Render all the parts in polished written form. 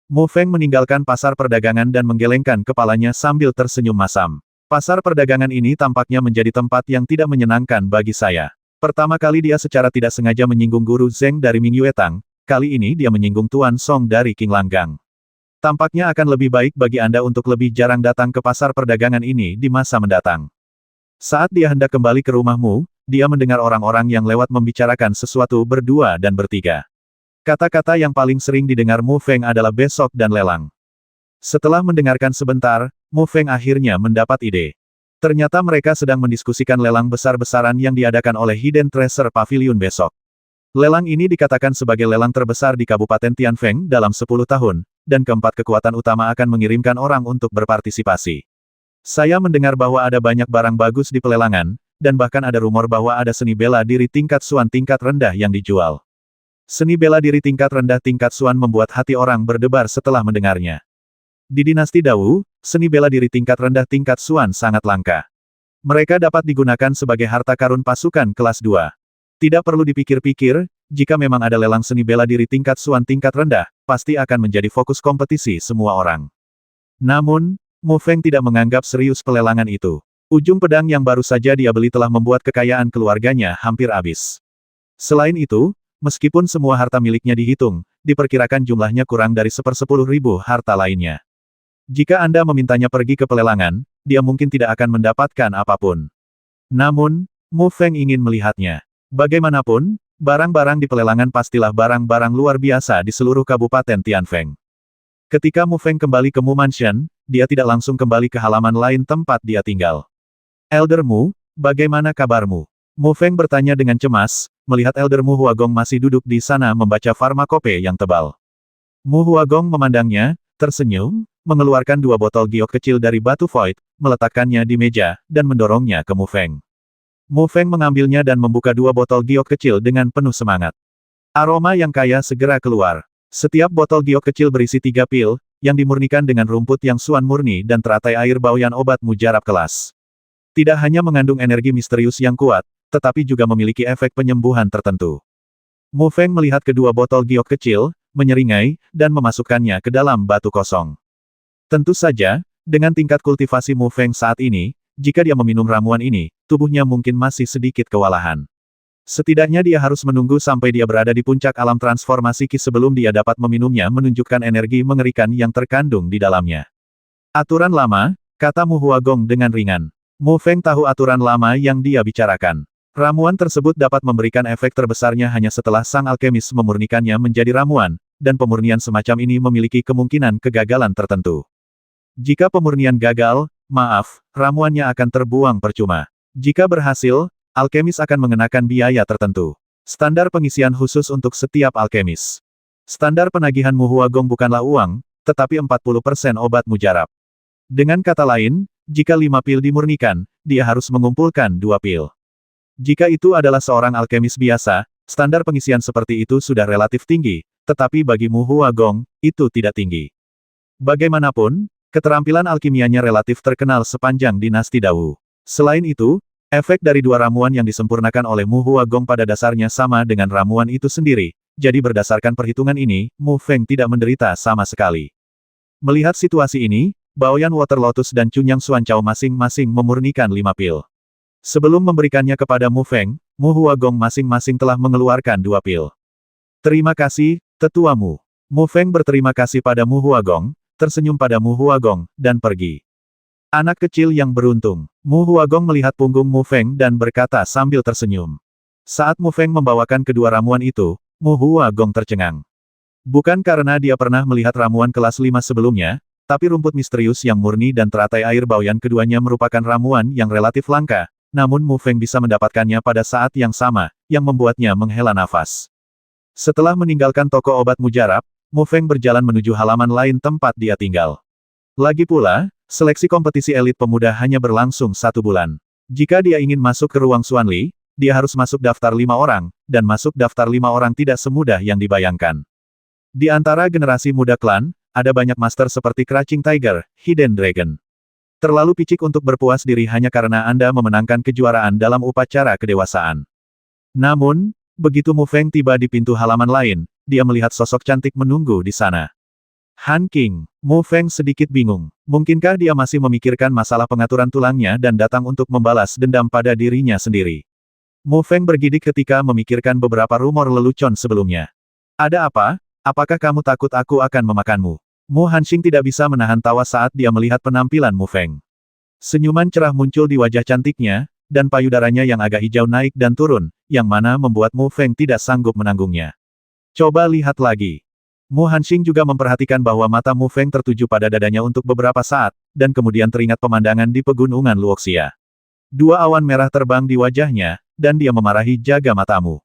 Mu Feng meninggalkan pasar perdagangan dan menggelengkan kepalanya sambil tersenyum masam. Pasar perdagangan ini tampaknya menjadi tempat yang tidak menyenangkan bagi saya. Pertama kali dia secara tidak sengaja menyinggung Guru Zheng dari Ming Yuetang, kali ini dia menyinggung Tuan Song dari King Langgang. Tampaknya akan lebih baik bagi Anda untuk lebih jarang datang ke pasar perdagangan ini di masa mendatang. Saat dia hendak kembali ke rumahmu, dia mendengar orang-orang yang lewat membicarakan sesuatu berdua dan bertiga. Kata-kata yang paling sering didengar Mu Feng adalah besok dan lelang. Setelah mendengarkan sebentar, Mu Feng akhirnya mendapat ide. Ternyata mereka sedang mendiskusikan lelang besar-besaran yang diadakan oleh Hidden Treasure Pavilion besok. Lelang ini dikatakan sebagai lelang terbesar di Kabupaten Tianfeng dalam 10 tahun, dan keempat kekuatan utama akan mengirimkan orang untuk berpartisipasi. Saya mendengar bahwa ada banyak barang bagus di pelelangan, dan bahkan ada rumor bahwa ada seni bela diri tingkat Suan tingkat rendah yang dijual. Seni bela diri tingkat rendah tingkat Suan membuat hati orang berdebar setelah mendengarnya. Di dinasti Dao, seni bela diri tingkat rendah tingkat Suan sangat langka. Mereka dapat digunakan sebagai harta karun pasukan kelas 2. Tidak perlu dipikir-pikir, jika memang ada lelang seni bela diri tingkat Suan tingkat rendah, pasti akan menjadi fokus kompetisi semua orang. Namun, Mu Feng tidak menganggap serius pelelangan itu. Ujung pedang yang baru saja dia beli telah membuat kekayaan keluarganya hampir habis. Selain itu, meskipun semua harta miliknya dihitung, diperkirakan jumlahnya kurang dari 1/10.000 harta lainnya. Jika Anda memintanya pergi ke pelelangan, dia mungkin tidak akan mendapatkan apapun. Namun, Mu Feng ingin melihatnya. Bagaimanapun, barang-barang di pelelangan pastilah barang-barang luar biasa di seluruh Kabupaten Tianfeng. Ketika Mu Feng kembali ke Mu Mansion, dia tidak langsung kembali ke halaman lain tempat dia tinggal. Elder Mu, bagaimana kabarmu? Mu Feng bertanya dengan cemas, melihat Elder Mu Huagong masih duduk di sana membaca farmakope yang tebal. Mu Huagong memandangnya, tersenyum, mengeluarkan 2 botol giok kecil dari batu void, meletakkannya di meja, dan mendorongnya ke Mu Feng. Mu Feng mengambilnya dan membuka 2 botol giok kecil dengan penuh semangat. Aroma yang kaya segera keluar. Setiap botol giok kecil berisi 3 pil, yang dimurnikan dengan rumput yang Suan murni dan teratai air baoyan obat mujarab kelas. Tidak hanya mengandung energi misterius yang kuat, tetapi juga memiliki efek penyembuhan tertentu. Mu Feng melihat kedua botol giok kecil, menyeringai, dan memasukkannya ke dalam batu kosong. Tentu saja, dengan tingkat kultivasi Mu Feng saat ini, jika dia meminum ramuan ini, tubuhnya mungkin masih sedikit kewalahan. Setidaknya dia harus menunggu sampai dia berada di puncak alam transformasi Qi sebelum dia dapat meminumnya menunjukkan energi mengerikan yang terkandung di dalamnya. Aturan lama, kata Mu Huagong dengan ringan. Mu Feng tahu aturan lama yang dia bicarakan. Ramuan tersebut dapat memberikan efek terbesarnya hanya setelah sang alkemis memurnikannya menjadi ramuan, dan pemurnian semacam ini memiliki kemungkinan kegagalan tertentu. Jika pemurnian gagal, maaf, ramuannya akan terbuang percuma. Jika berhasil, alkemis akan mengenakan biaya tertentu. Standar pengisian khusus untuk setiap alkemis. Standar penagihan Mu Huagong bukanlah uang, tetapi 40% obat mujarab. Dengan kata lain, jika 5 pil dimurnikan, dia harus mengumpulkan 2 pil. Jika itu adalah seorang alkemis biasa, standar pengisian seperti itu sudah relatif tinggi, tetapi bagi Mu Huagong, itu tidak tinggi. Bagaimanapun, keterampilan alkimianya relatif terkenal sepanjang dinasti Dao. Selain itu, efek dari 2 ramuan yang disempurnakan oleh Mu Huagong pada dasarnya sama dengan ramuan itu sendiri, jadi berdasarkan perhitungan ini, Mu Feng tidak menderita sama sekali. Melihat situasi ini, Baoyan Water Lotus dan Cunyang Xuancao masing-masing memurnikan 5 pil. Sebelum memberikannya kepada Mu Feng, Mu Huagong masing-masing telah mengeluarkan 2 pil. Terima kasih, tetuamu. Mu Feng berterima kasih pada Mu Huagong, tersenyum pada Mu Huagong, dan pergi. Anak kecil yang beruntung. Mu Huagong melihat punggung Mu Feng dan berkata sambil tersenyum. Saat Mu Feng membawakan kedua ramuan itu, Mu Huagong tercengang. Bukan karena dia pernah melihat ramuan kelas 5 sebelumnya, tapi rumput misterius yang murni dan teratai air baoyan keduanya merupakan ramuan yang relatif langka, namun Mu Feng bisa mendapatkannya pada saat yang sama, yang membuatnya menghela nafas. Setelah meninggalkan toko obat mujarab, Mu Feng berjalan menuju halaman lain tempat dia tinggal. Lagi pula, seleksi kompetisi elit pemuda hanya berlangsung 1 bulan. Jika dia ingin masuk ke ruang Xuanli, dia harus masuk daftar 5 orang, dan masuk daftar 5 orang tidak semudah yang dibayangkan. Di antara generasi muda klan, ada banyak master seperti Crouching Tiger, Hidden Dragon. Terlalu picik untuk berpuas diri hanya karena Anda memenangkan kejuaraan dalam upacara kedewasaan. Namun, begitu Mu Feng tiba di pintu halaman lain, dia melihat sosok cantik menunggu di sana. Han Qing, Mu Feng sedikit bingung. Mungkinkah dia masih memikirkan masalah pengaturan tulangnya dan datang untuk membalas dendam pada dirinya sendiri? Mu Feng bergidik ketika memikirkan beberapa rumor lelucon sebelumnya. Ada apa? Apakah kamu takut aku akan memakanmu? Mu Hanxing tidak bisa menahan tawa saat dia melihat penampilan Mu Feng. Senyuman cerah muncul di wajah cantiknya, dan payudaranya yang agak hijau naik dan turun, yang mana membuat Mu Feng tidak sanggup menanggungnya. Coba lihat lagi. Mu Hanxing juga memperhatikan bahwa mata Mu Feng tertuju pada dadanya untuk beberapa saat, dan kemudian teringat pemandangan di pegunungan Luoxia. Dua awan merah terbang di wajahnya, dan dia memarahi jaga matamu.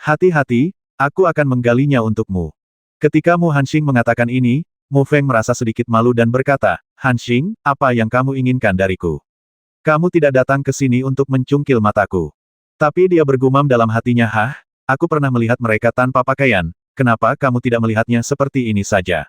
Hati-hati, aku akan menggalinya untukmu. Ketika Mu Hanxing mengatakan ini, Mu Feng merasa sedikit malu dan berkata, Hanxing, apa yang kamu inginkan dariku? Kamu tidak datang ke sini untuk mencungkil mataku. Tapi dia bergumam dalam hatinya, aku pernah melihat mereka tanpa pakaian. Kenapa kamu tidak melihatnya seperti ini saja?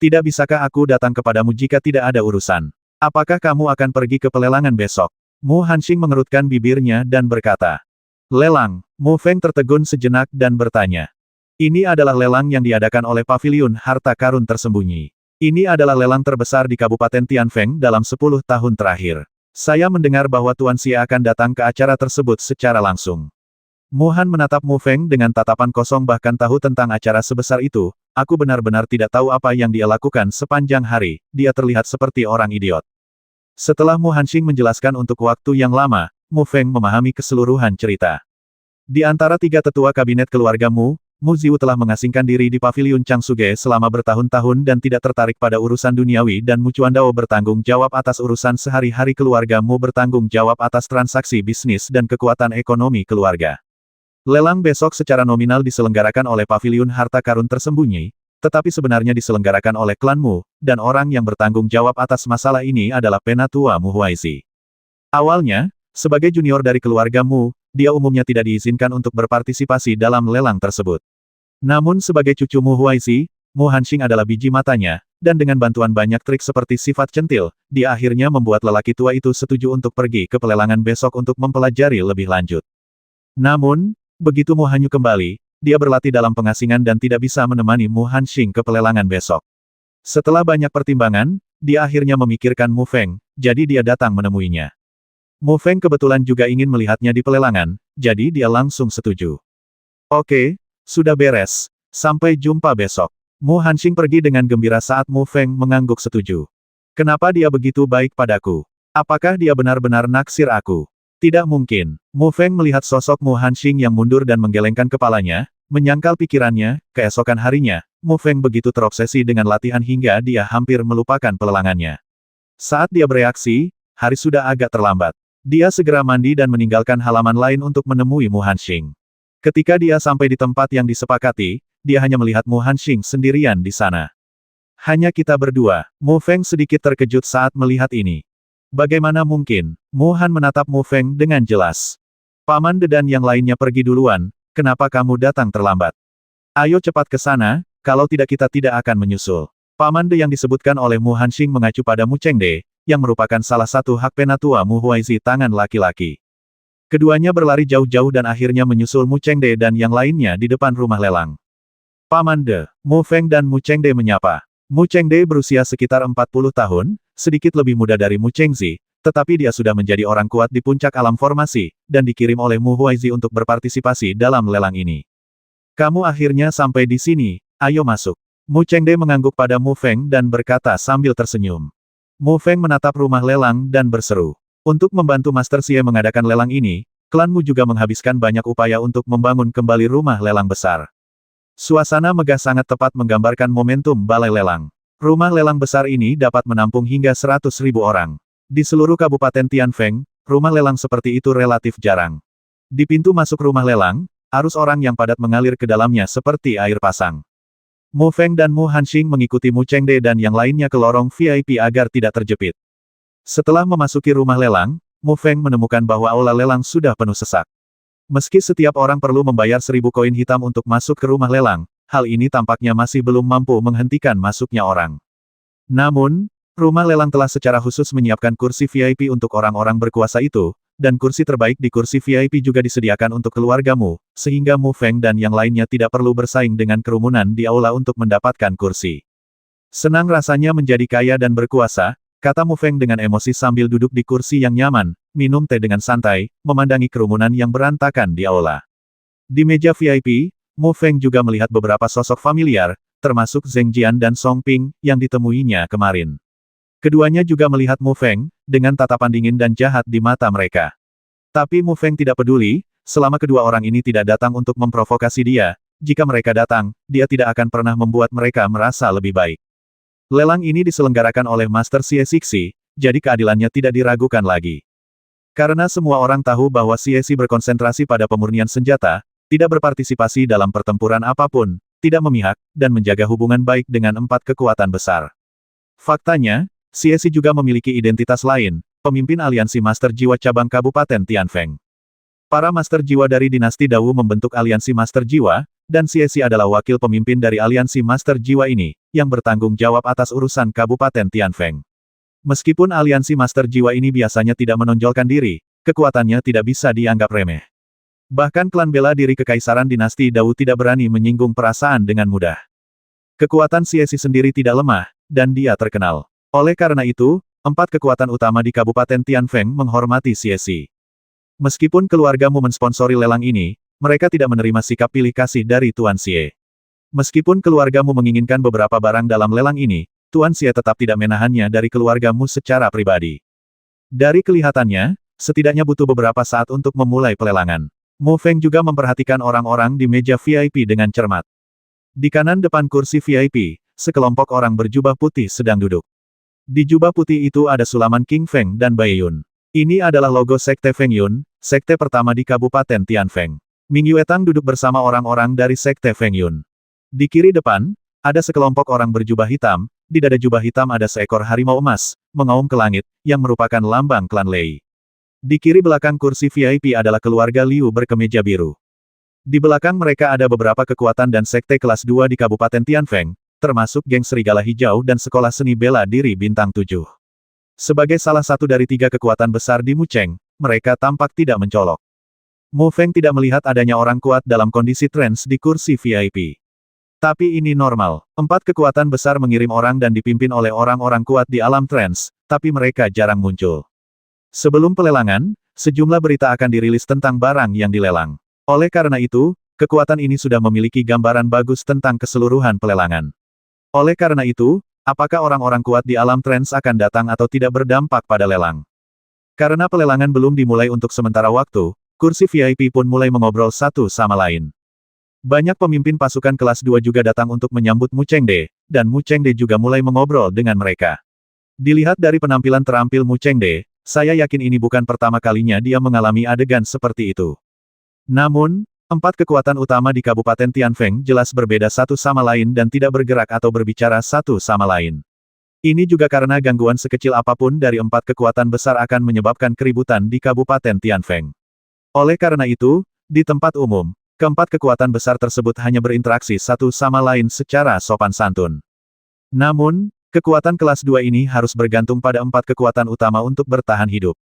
Tidak bisakah aku datang kepadamu jika tidak ada urusan? Apakah kamu akan pergi ke pelelangan besok? Mu Hanxing mengerutkan bibirnya dan berkata. Lelang. Mu Feng tertegun sejenak dan bertanya. Ini adalah lelang yang diadakan oleh Paviliun Harta Karun Tersembunyi. Ini adalah lelang terbesar di Kabupaten Tianfeng dalam 10 tahun terakhir. Saya mendengar bahwa Tuan Xie akan datang ke acara tersebut secara langsung. Mu Han menatap Mu Feng dengan tatapan kosong bahkan tahu tentang acara sebesar itu, aku benar-benar tidak tahu apa yang dia lakukan sepanjang hari, dia terlihat seperti orang idiot. Setelah Mu Hanxing menjelaskan untuk waktu yang lama, Mu Feng memahami keseluruhan cerita. Di antara tiga tetua kabinet keluarga Mu Ziwu telah mengasingkan diri di Paviliun Changsuge selama bertahun-tahun dan tidak tertarik pada urusan duniawi dan Mu Chuandao bertanggung jawab atas urusan sehari-hari keluarga Mu bertanggung jawab atas transaksi bisnis dan kekuatan ekonomi keluarga. Lelang besok secara nominal diselenggarakan oleh Paviliun Harta Karun Tersembunyi, tetapi sebenarnya diselenggarakan oleh klan Mu, dan orang yang bertanggung jawab atas masalah ini adalah Penatua Mu Huaizi. Awalnya, sebagai junior dari keluarga Mu, dia umumnya tidak diizinkan untuk berpartisipasi dalam lelang tersebut. Namun sebagai cucu Mu Huaizi, Mu Hanxing adalah biji matanya, dan dengan bantuan banyak trik seperti sifat centil, dia akhirnya membuat lelaki tua itu setuju untuk pergi ke pelelangan besok untuk mempelajari lebih lanjut. Namun, begitu Mu Hanyu kembali, dia berlatih dalam pengasingan dan tidak bisa menemani Mu Hanxing ke pelelangan besok. Setelah banyak pertimbangan, dia akhirnya memikirkan Mu Feng, jadi dia datang menemuinya. Mu Feng kebetulan juga ingin melihatnya di pelelangan, jadi dia langsung setuju. Oke, sudah beres. Sampai jumpa besok. Mu Hanxing pergi dengan gembira saat Mu Feng mengangguk setuju. Kenapa dia begitu baik padaku? Apakah dia benar-benar naksir aku? Tidak mungkin. Mu Feng melihat sosok Mu Hanxing yang mundur dan menggelengkan kepalanya, menyangkal pikirannya, keesokan harinya, Mu Feng begitu terobsesi dengan latihan hingga dia hampir melupakan pelelangannya. Saat dia bereaksi, hari sudah agak terlambat. Dia segera mandi dan meninggalkan halaman lain untuk menemui Mu Hanxing. Ketika dia sampai di tempat yang disepakati, dia hanya melihat Mu Hanxing sendirian di sana. Hanya kita berdua. Mu Feng sedikit terkejut saat melihat ini. Bagaimana mungkin? Mu Han menatap Mu Feng dengan jelas. Paman De dan yang lainnya pergi duluan, kenapa kamu datang terlambat? Ayo cepat ke sana, kalau tidak kita tidak akan menyusul. Paman De yang disebutkan oleh Mu Hanxing mengacu pada Mu Chengde, yang merupakan salah satu hak Penatua Mu Huaizi tangan laki-laki. Keduanya berlari jauh-jauh dan akhirnya menyusul Mu Chengde dan yang lainnya di depan rumah lelang. Paman De, Mu Feng dan Mu Chengde menyapa. Mu Chengde berusia sekitar 40 tahun, sedikit lebih muda dari Mu Chengzi, tetapi dia sudah menjadi orang kuat di puncak alam formasi, dan dikirim oleh Mu Huaizi untuk berpartisipasi dalam lelang ini. Kamu akhirnya sampai di sini, ayo masuk. Mu Chengde mengangguk pada Mu Feng dan berkata sambil tersenyum. Mu Feng menatap rumah lelang dan berseru. Untuk membantu Master Xie mengadakan lelang ini, klanmu juga menghabiskan banyak upaya untuk membangun kembali rumah lelang besar. Suasana megah sangat tepat menggambarkan momentum balai lelang. Rumah lelang besar ini dapat menampung hingga 100.000 orang. Di seluruh Kabupaten Tianfeng, rumah lelang seperti itu relatif jarang. Di pintu masuk rumah lelang, arus orang yang padat mengalir ke dalamnya seperti air pasang. Mu Feng dan Mu Hanxing mengikuti Mu Chengde dan yang lainnya ke lorong VIP agar tidak terjepit. Setelah memasuki rumah lelang, Mu Feng menemukan bahwa aula lelang sudah penuh sesak. Meski setiap orang perlu membayar 1.000 koin hitam untuk masuk ke rumah lelang, hal ini tampaknya masih belum mampu menghentikan masuknya orang. Namun, rumah lelang telah secara khusus menyiapkan kursi VIP untuk orang-orang berkuasa itu, dan kursi terbaik di kursi VIP juga disediakan untuk keluargamu, sehingga Mu Feng dan yang lainnya tidak perlu bersaing dengan kerumunan di aula untuk mendapatkan kursi. Senang rasanya menjadi kaya dan berkuasa, kata Mu Feng dengan emosi sambil duduk di kursi yang nyaman, minum teh dengan santai, memandangi kerumunan yang berantakan di aula. Di meja VIP, Mu Feng juga melihat beberapa sosok familiar, termasuk Zheng Jian dan Song Ping, yang ditemuinya kemarin. Keduanya juga melihat Mu Feng, dengan tatapan dingin dan jahat di mata mereka. Tapi Mu Feng tidak peduli, selama kedua orang ini tidak datang untuk memprovokasi dia, jika mereka datang, dia tidak akan pernah membuat mereka merasa lebih baik. Lelang ini diselenggarakan oleh Master Xie Xixi, jadi keadilannya tidak diragukan lagi. Karena semua orang tahu bahwa Xie Xi berkonsentrasi pada pemurnian senjata, tidak berpartisipasi dalam pertempuran apapun, tidak memihak, dan menjaga hubungan baik dengan 4 kekuatan besar. Faktanya, Xie Xi juga memiliki identitas lain, pemimpin aliansi Master Jiwa cabang Kabupaten Tianfeng. Para Master Jiwa dari dinasti Dao membentuk aliansi Master Jiwa, dan Xie Xi adalah wakil pemimpin dari aliansi Master Jiwa ini, yang bertanggung jawab atas urusan Kabupaten Tianfeng. Meskipun aliansi Master Jiwa ini biasanya tidak menonjolkan diri, kekuatannya tidak bisa dianggap remeh. Bahkan klan bela diri kekaisaran dinasti Dao tidak berani menyinggung perasaan dengan mudah. Kekuatan Xie Xi sendiri tidak lemah, dan dia terkenal. Oleh karena itu, 4 kekuatan utama di Kabupaten Tianfeng menghormati Xie Xi. Meskipun keluargamu mensponsori lelang ini, mereka tidak menerima sikap pilih kasih dari Tuan Xie. Meskipun keluargamu menginginkan beberapa barang dalam lelang ini, Tuan Xie tetap tidak menahannya dari keluargamu secara pribadi. Dari kelihatannya, setidaknya butuh beberapa saat untuk memulai pelelangan. Mu Feng juga memperhatikan orang-orang di meja VIP dengan cermat. Di kanan depan kursi VIP, sekelompok orang berjubah putih sedang duduk. Di jubah putih itu ada sulaman King Feng dan Bai Yun. Ini adalah logo Sekte Feng Yun, sekte pertama di Kabupaten Tianfeng. Ming Yuetang duduk bersama orang-orang dari Sekte Feng Yun. Di kiri depan, ada sekelompok orang berjubah hitam, di dada jubah hitam ada seekor harimau emas, mengaum ke langit, yang merupakan lambang klan Lei. Di kiri belakang kursi VIP adalah keluarga Liu berkemeja biru. Di belakang mereka ada beberapa kekuatan dan sekte kelas 2 di Kabupaten Tianfeng, termasuk geng Serigala Hijau dan Sekolah Seni Bela Diri Bintang 7. Sebagai salah satu dari 3 kekuatan besar di Mucheng, mereka tampak tidak mencolok. Mu Feng tidak melihat adanya orang kuat dalam kondisi trance di kursi VIP. Tapi ini normal. 4 kekuatan besar mengirim orang dan dipimpin oleh orang-orang kuat di alam trance, tapi mereka jarang muncul. Sebelum pelelangan, sejumlah berita akan dirilis tentang barang yang dilelang. Oleh karena itu, kekuatan ini sudah memiliki gambaran bagus tentang keseluruhan pelelangan. Oleh karena itu, apakah orang-orang kuat di alam trance akan datang atau tidak berdampak pada lelang? Karena pelelangan belum dimulai untuk sementara waktu, kursi VIP pun mulai mengobrol satu sama lain. Banyak pemimpin pasukan kelas 2 juga datang untuk menyambut Mu Chengde, dan Mu Chengde juga mulai mengobrol dengan mereka. Dilihat dari penampilan terampil Mu Chengde, saya yakin ini bukan pertama kalinya dia mengalami adegan seperti itu. Namun, 4 kekuatan utama di Kabupaten Tianfeng jelas berbeda satu sama lain dan tidak bergerak atau berbicara satu sama lain. Ini juga karena gangguan sekecil apapun dari 4 kekuatan besar akan menyebabkan keributan di Kabupaten Tianfeng. Oleh karena itu, di tempat umum, keempat kekuatan besar tersebut hanya berinteraksi satu sama lain secara sopan santun. Namun, kekuatan kelas 2 ini harus bergantung pada 4 kekuatan utama untuk bertahan hidup.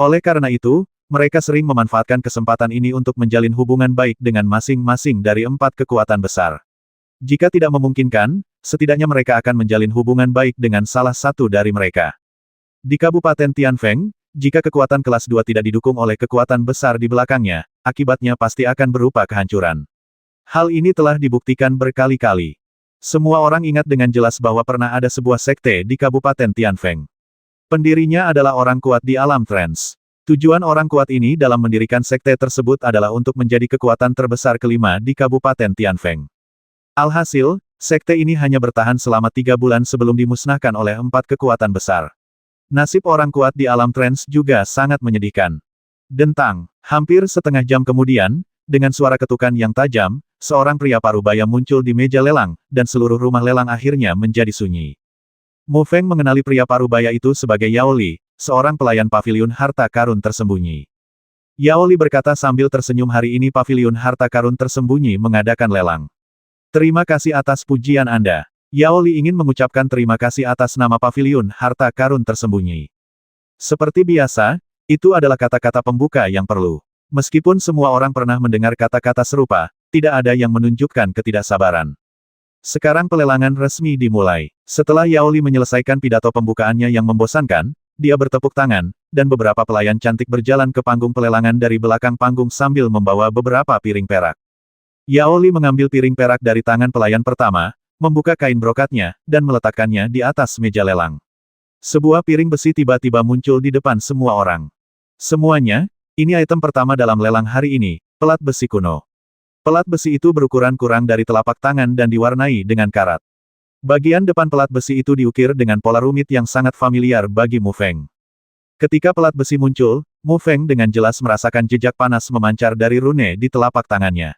Oleh karena itu, mereka sering memanfaatkan kesempatan ini untuk menjalin hubungan baik dengan masing-masing dari 4 kekuatan besar. Jika tidak memungkinkan, setidaknya mereka akan menjalin hubungan baik dengan salah satu dari mereka. Di Kabupaten Tianfeng, jika kekuatan kelas 2 tidak didukung oleh kekuatan besar di belakangnya, akibatnya pasti akan berupa kehancuran. Hal ini telah dibuktikan berkali-kali. Semua orang ingat dengan jelas bahwa pernah ada sebuah sekte di Kabupaten Tianfeng. Pendirinya adalah orang kuat di alam trance. Tujuan orang kuat ini dalam mendirikan sekte tersebut adalah untuk menjadi kekuatan terbesar kelima di Kabupaten Tianfeng. Alhasil, sekte ini hanya bertahan selama 3 bulan sebelum dimusnahkan oleh 4 kekuatan besar. Nasib orang kuat di alam trance juga sangat menyedihkan. Dentang, hampir setengah jam kemudian, dengan suara ketukan yang tajam, seorang pria parubaya muncul di meja lelang, dan seluruh rumah lelang akhirnya menjadi sunyi. Mu Feng mengenali pria parubaya itu sebagai Yao Li, seorang pelayan paviliun harta karun tersembunyi. Yao Li berkata sambil tersenyum, hari ini paviliun harta karun tersembunyi mengadakan lelang. Terima kasih atas pujian Anda. Yao Li ingin mengucapkan terima kasih atas nama paviliun harta karun tersembunyi. Seperti biasa, itu adalah kata-kata pembuka yang perlu. Meskipun semua orang pernah mendengar kata-kata serupa, tidak ada yang menunjukkan ketidaksabaran. Sekarang pelelangan resmi dimulai. Setelah Yao Li menyelesaikan pidato pembukaannya yang membosankan, dia bertepuk tangan, dan beberapa pelayan cantik berjalan ke panggung pelelangan dari belakang panggung sambil membawa beberapa piring perak. Yao Li mengambil piring perak dari tangan pelayan pertama, membuka kain brokatnya, dan meletakkannya di atas meja lelang. Sebuah piring besi tiba-tiba muncul di depan semua orang. Semuanya, ini item pertama dalam lelang hari ini, pelat besi kuno. Pelat besi itu berukuran kurang dari telapak tangan dan diwarnai dengan karat. Bagian depan pelat besi itu diukir dengan pola rumit yang sangat familiar bagi Mu Feng. Ketika pelat besi muncul, Mu Feng dengan jelas merasakan jejak panas memancar dari rune di telapak tangannya.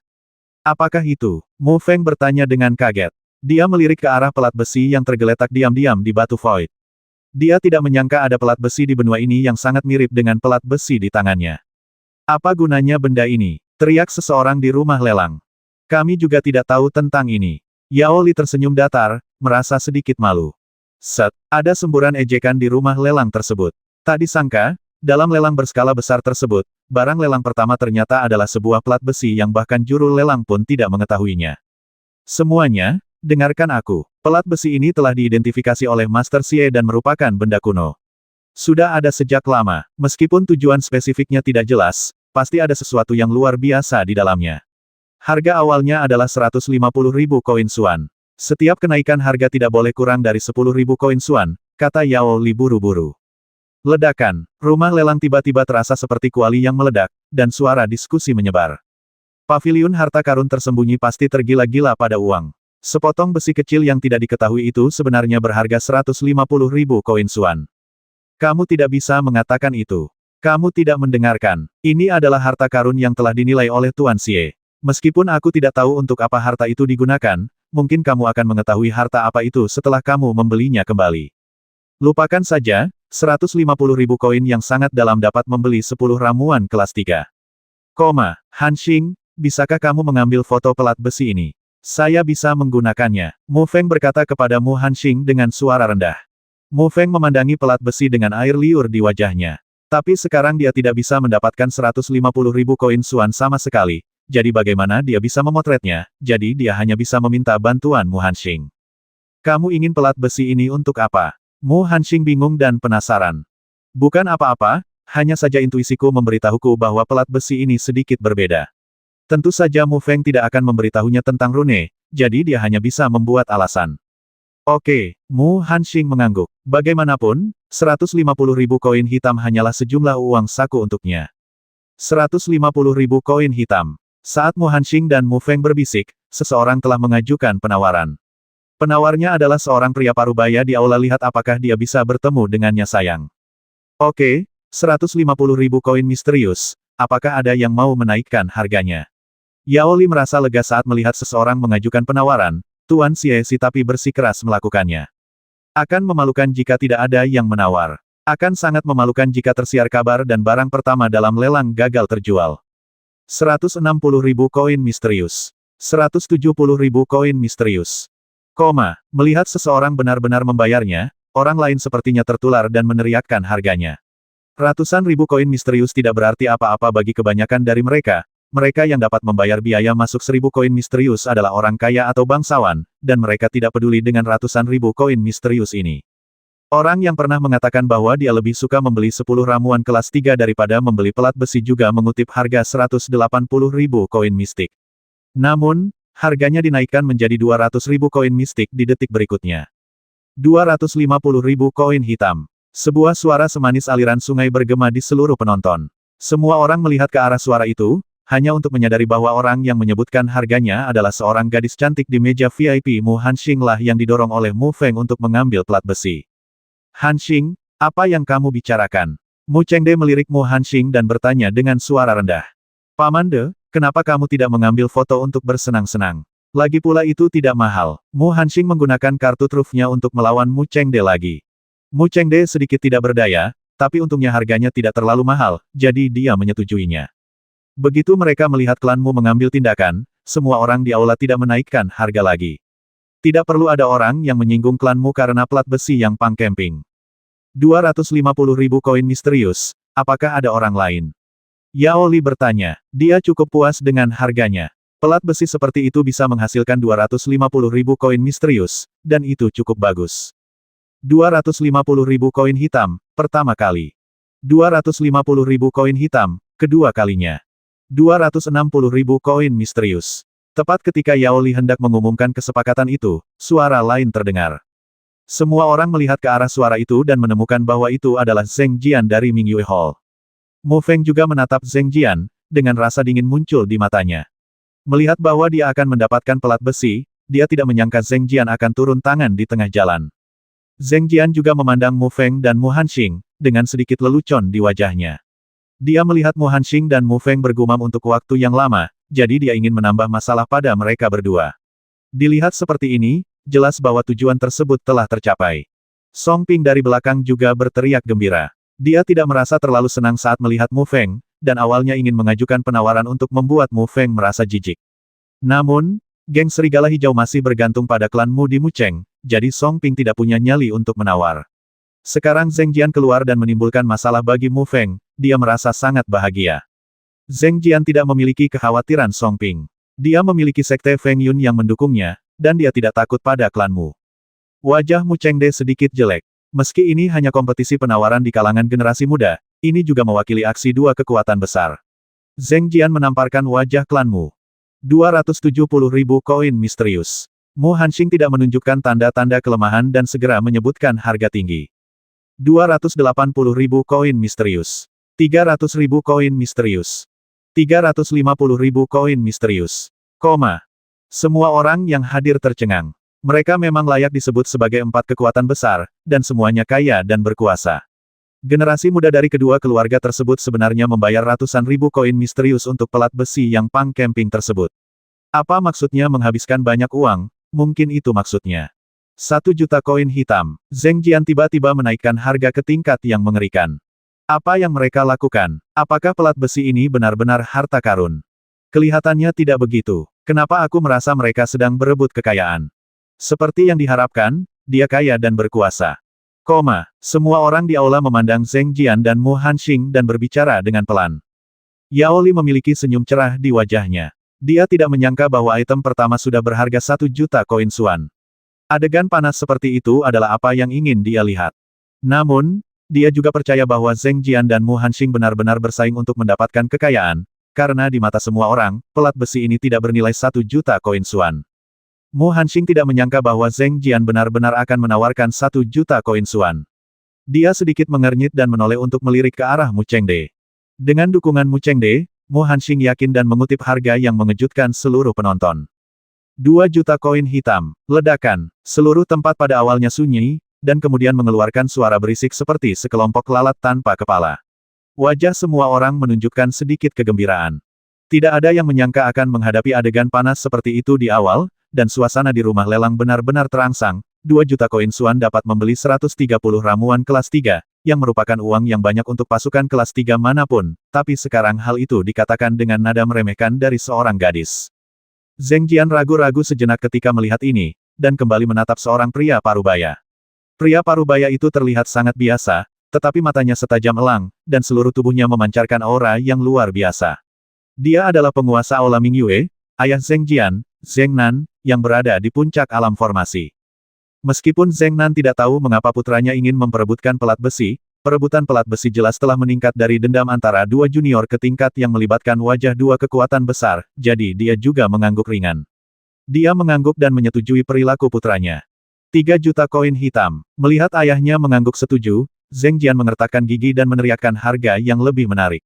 Apakah itu? Mu Feng bertanya dengan kaget. Dia melirik ke arah pelat besi yang tergeletak diam-diam di batu void. Dia tidak menyangka ada pelat besi di benua ini yang sangat mirip dengan pelat besi di tangannya. Apa gunanya benda ini? Teriak seseorang di rumah lelang. Kami juga tidak tahu tentang ini. Yao Li tersenyum datar, merasa sedikit malu. Set, ada semburan ejekan di rumah lelang tersebut. Tak disangka, dalam lelang berskala besar tersebut, barang lelang pertama ternyata adalah sebuah pelat besi yang bahkan juru lelang pun tidak mengetahuinya. Semuanya, dengarkan aku. Pelat besi ini telah diidentifikasi oleh Master Xie dan merupakan benda kuno. Sudah ada sejak lama, meskipun tujuan spesifiknya tidak jelas, pasti ada sesuatu yang luar biasa di dalamnya. Harga awalnya adalah 150.000 koin Xuan. Setiap kenaikan harga tidak boleh kurang dari 10.000 koin Xuan, kata Yao Li buru-buru. Ledakan. Rumah lelang tiba-tiba terasa seperti kuali yang meledak, dan suara diskusi menyebar. Paviliun harta karun tersembunyi pasti tergila-gila pada uang. Sepotong besi kecil yang tidak diketahui itu sebenarnya berharga 150.000 koin Xuan. Kamu tidak bisa mengatakan itu. Kamu tidak mendengarkan. Ini adalah harta karun yang telah dinilai oleh Tuan Xie. Meskipun aku tidak tahu untuk apa harta itu digunakan, mungkin kamu akan mengetahui harta apa itu setelah kamu membelinya kembali. Lupakan saja, 150.000 koin yang sangat dalam dapat membeli 10 ramuan kelas 3. Han Xing, bisakah kamu mengambil foto pelat besi ini? Saya bisa menggunakannya. Mu Feng berkata kepada Mu Han Xing dengan suara rendah. Mu Feng memandangi pelat besi dengan air liur di wajahnya. Tapi sekarang dia tidak bisa mendapatkan 150.000 koin Xuan sama sekali, jadi bagaimana dia bisa memotretnya, jadi dia hanya bisa meminta bantuan Mu Han Xing. Kamu ingin pelat besi ini untuk apa? Mu Han Xing bingung dan penasaran. Bukan apa-apa, hanya saja intuisiku memberitahuku bahwa pelat besi ini sedikit berbeda. Tentu saja Mu Feng tidak akan memberitahunya tentang rune, jadi dia hanya bisa membuat alasan. Oke, Mu Han Xing mengangguk. Bagaimanapun, 150.000 koin hitam hanyalah sejumlah uang saku untuknya. 150.000 koin hitam. Saat Mu Han Xing dan Mu Feng berbisik, seseorang telah mengajukan penawaran. Penawarnya adalah seorang pria parubaya di aula. Lihat apakah dia bisa bertemu dengannya sayang. Oke, 150.000 koin misterius, apakah ada yang mau menaikkan harganya? Yao Li merasa lega saat melihat seseorang mengajukan penawaran. Tuan Xie tapi bersikeras melakukannya. Akan memalukan jika tidak ada yang menawar. Akan sangat memalukan jika tersiar kabar dan barang pertama dalam lelang gagal terjual. 160.000 koin misterius. 170.000 koin misterius. Melihat seseorang benar-benar membayarnya, orang lain sepertinya tertular dan meneriakkan harganya. Ratusan ribu koin misterius tidak berarti apa-apa bagi kebanyakan dari mereka. Mereka yang dapat membayar biaya masuk 1.000 koin misterius adalah orang kaya atau bangsawan, dan mereka tidak peduli dengan ratusan ribu koin misterius ini. Orang yang pernah mengatakan bahwa dia lebih suka membeli 10 ramuan kelas 3 daripada membeli pelat besi juga mengutip harga 180.000 koin mistik. Namun, harganya dinaikkan menjadi 200.000 koin mistik di detik berikutnya. 250.000 koin hitam. Sebuah suara semanis aliran sungai bergema di seluruh penonton. Semua orang melihat ke arah suara itu, hanya untuk menyadari bahwa orang yang menyebutkan harganya adalah seorang gadis cantik di meja VIP. Mu Han Xing lah yang didorong oleh Mu Feng untuk mengambil pelat besi. Han Xing, apa yang kamu bicarakan? Mu Chengde melirik Mu Han Xing dan bertanya dengan suara rendah. Paman De, kenapa kamu tidak mengambil foto untuk bersenang-senang? Lagi pula itu tidak mahal. Mu Han Xing menggunakan kartu trufnya untuk melawan Mu Chengde lagi. Mu Chengde sedikit tidak berdaya, tapi untungnya harganya tidak terlalu mahal, jadi dia menyetujuinya. Begitu mereka melihat klanmu mengambil tindakan, semua orang di aula tidak menaikkan harga lagi. Tidak perlu ada orang yang menyinggung klanmu karena plat besi yang pang camping. 250.000 koin misterius, apakah ada orang lain? Yao Li bertanya, dia cukup puas dengan harganya. Pelat besi seperti itu bisa menghasilkan 250.000 koin misterius, dan itu cukup bagus. 250.000 koin hitam, pertama kali. 250.000 koin hitam, kedua kalinya. 260.000 koin misterius. Tepat ketika Yao Li hendak mengumumkan kesepakatan itu, suara lain terdengar. Semua orang melihat ke arah suara itu dan menemukan bahwa itu adalah Zheng Jian dari Mingyue Hall. Mu Feng juga menatap Zheng Jian, dengan rasa dingin muncul di matanya. Melihat bahwa dia akan mendapatkan pelat besi, dia tidak menyangka Zheng Jian akan turun tangan di tengah jalan. Zheng Jian juga memandang Mu Feng dan Mu Hanxing, dengan sedikit lelucon di wajahnya. Dia melihat Mu Hanxing dan Mu Feng bergumam untuk waktu yang lama, jadi dia ingin menambah masalah pada mereka berdua. Dilihat seperti ini, jelas bahwa tujuan tersebut telah tercapai. Song Ping dari belakang juga berteriak gembira. Dia tidak merasa terlalu senang saat melihat Mu Feng, dan awalnya ingin mengajukan penawaran untuk membuat Mu Feng merasa jijik. Namun, geng serigala hijau masih bergantung pada klan Mu di Mucheng, jadi Song Ping tidak punya nyali untuk menawar. Sekarang Zheng Jian keluar dan menimbulkan masalah bagi Mu Feng, dia merasa sangat bahagia. Zheng Jian tidak memiliki kekhawatiran Song Ping. Dia memiliki sekte Feng Yun yang mendukungnya, dan dia tidak takut pada klan Mu. Wajah Mu Chengde sedikit jelek. Meski ini hanya kompetisi penawaran di kalangan generasi muda, ini juga mewakili aksi dua kekuatan besar. Zheng Jian menamparkan wajah klan Mu. 270.000 koin misterius. Mu Hanxing tidak menunjukkan tanda-tanda kelemahan dan segera menyebutkan harga tinggi. 280.000 koin misterius. 300.000 koin misterius. 350.000 koin misterius. Koma. Semua orang yang hadir tercengang. Mereka memang layak disebut sebagai empat kekuatan besar, dan semuanya kaya dan berkuasa. Generasi muda dari kedua keluarga tersebut sebenarnya membayar ratusan ribu koin misterius untuk pelat besi yang Pang Camping tersebut. Apa maksudnya menghabiskan banyak uang? Mungkin itu maksudnya. 1 juta koin hitam. Zheng Jian tiba-tiba menaikkan harga ke tingkat yang mengerikan. Apa yang mereka lakukan? Apakah pelat besi ini benar-benar harta karun? Kelihatannya tidak begitu. Kenapa aku merasa mereka sedang berebut kekayaan? Seperti yang diharapkan, dia kaya dan berkuasa. Koma, semua orang di aula memandang Zheng Jian dan Mu Hanxing dan berbicara dengan pelan. Yao Li memiliki senyum cerah di wajahnya. Dia tidak menyangka bahwa item pertama sudah berharga 1 juta koin suan. Adegan panas seperti itu adalah apa yang ingin dia lihat. Namun, dia juga percaya bahwa Zheng Jian dan Mu Hanxing benar-benar bersaing untuk mendapatkan kekayaan, karena di mata semua orang, pelat besi ini tidak bernilai 1 juta koin suan. Mu Hanxing tidak menyangka bahwa Zheng Jian benar-benar akan menawarkan 1 juta koin suan. Dia sedikit mengernyit dan menoleh untuk melirik ke arah Mu Chengde. Dengan dukungan Mu Chengde, Mu Hanxing yakin dan mengutip harga yang mengejutkan seluruh penonton. 2 juta koin hitam. Ledakan. Seluruh tempat pada awalnya sunyi, dan kemudian mengeluarkan suara berisik seperti sekelompok lalat tanpa kepala. Wajah semua orang menunjukkan sedikit kegembiraan. Tidak ada yang menyangka akan menghadapi adegan panas seperti itu di awal, dan suasana di rumah lelang benar-benar terangsang. 2 juta koin suan dapat membeli 130 ramuan kelas 3, yang merupakan uang yang banyak untuk pasukan kelas 3 manapun, tapi sekarang hal itu dikatakan dengan nada meremehkan dari seorang gadis. Zheng Jian ragu-ragu sejenak ketika melihat ini, dan kembali menatap seorang pria parubaya. Pria parubaya itu terlihat sangat biasa, tetapi matanya setajam elang, dan seluruh tubuhnya memancarkan aura yang luar biasa. Dia adalah penguasa aula Mingyue, ayah Zheng Jian, Zheng Nan, yang berada di puncak alam formasi. Meskipun Zheng Nan tidak tahu mengapa putranya ingin memperebutkan pelat besi, perebutan pelat besi jelas telah meningkat dari dendam antara dua junior ke tingkat yang melibatkan wajah dua kekuatan besar, jadi dia juga mengangguk ringan. Dia mengangguk dan menyetujui perilaku putranya. 3 juta koin hitam. Melihat ayahnya mengangguk setuju, Zheng Jian mengertakkan gigi dan meneriakkan harga yang lebih menarik.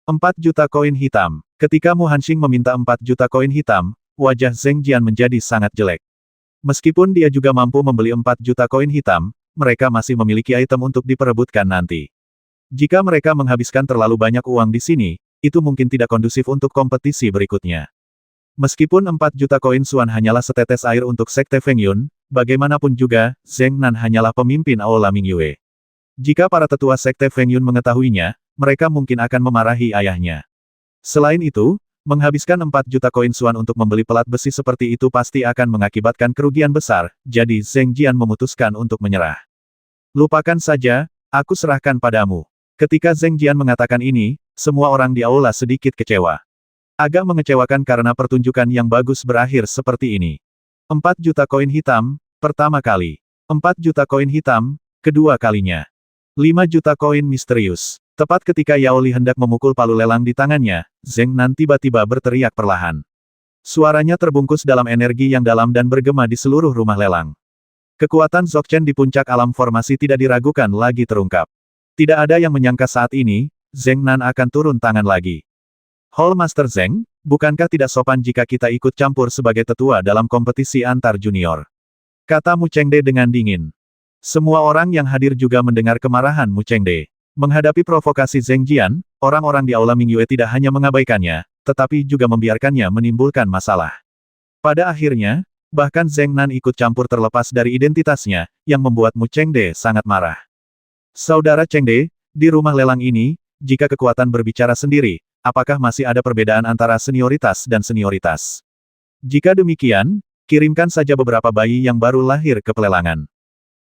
4 juta koin hitam. Ketika Mu Hanxing meminta 4 juta koin hitam, wajah Zheng Jian menjadi sangat jelek. Meskipun dia juga mampu membeli 4 juta koin hitam, mereka masih memiliki item untuk diperebutkan nanti. Jika mereka menghabiskan terlalu banyak uang di sini, itu mungkin tidak kondusif untuk kompetisi berikutnya. Meskipun 4 juta koin suan hanyalah setetes air untuk Sekte Feng Yun, bagaimanapun juga, Zheng Nan hanyalah pemimpin aula Mingyue. Jika para tetua Sekte Feng Yun mengetahuinya, mereka mungkin akan memarahi ayahnya. Selain itu, menghabiskan 4 juta koin suan untuk membeli pelat besi seperti itu pasti akan mengakibatkan kerugian besar, jadi Zheng Jian memutuskan untuk menyerah. Lupakan saja, aku serahkan padamu. Ketika Zheng Jian mengatakan ini, semua orang di aula sedikit kecewa. Agak mengecewakan karena pertunjukan yang bagus berakhir seperti ini. 4 juta koin hitam, pertama kali. 4 juta koin hitam, kedua kalinya. 5 juta koin misterius. Tepat ketika Yao Li hendak memukul palu lelang di tangannya, Zheng Nan tiba-tiba berteriak perlahan. Suaranya terbungkus dalam energi yang dalam dan bergema di seluruh rumah lelang. Kekuatan Dzogchen di puncak alam formasi tidak diragukan lagi terungkap. Tidak ada yang menyangka saat ini, Zheng Nan akan turun tangan lagi. Hall Master Zheng, bukankah tidak sopan jika kita ikut campur sebagai tetua dalam kompetisi antar junior? Kata Mu Chengde dengan dingin. Semua orang yang hadir juga mendengar kemarahan Mu Chengde. Menghadapi provokasi Zheng Jian, orang-orang di Aula Mingyue tidak hanya mengabaikannya, tetapi juga membiarkannya menimbulkan masalah. Pada akhirnya, bahkan Zheng Nan ikut campur terlepas dari identitasnya, yang membuat Mu Chengde sangat marah. Saudara Chengde, di rumah lelang ini, jika kekuatan berbicara sendiri, apakah masih ada perbedaan antara senioritas dan senioritas? Jika demikian, kirimkan saja beberapa bayi yang baru lahir ke pelelangan.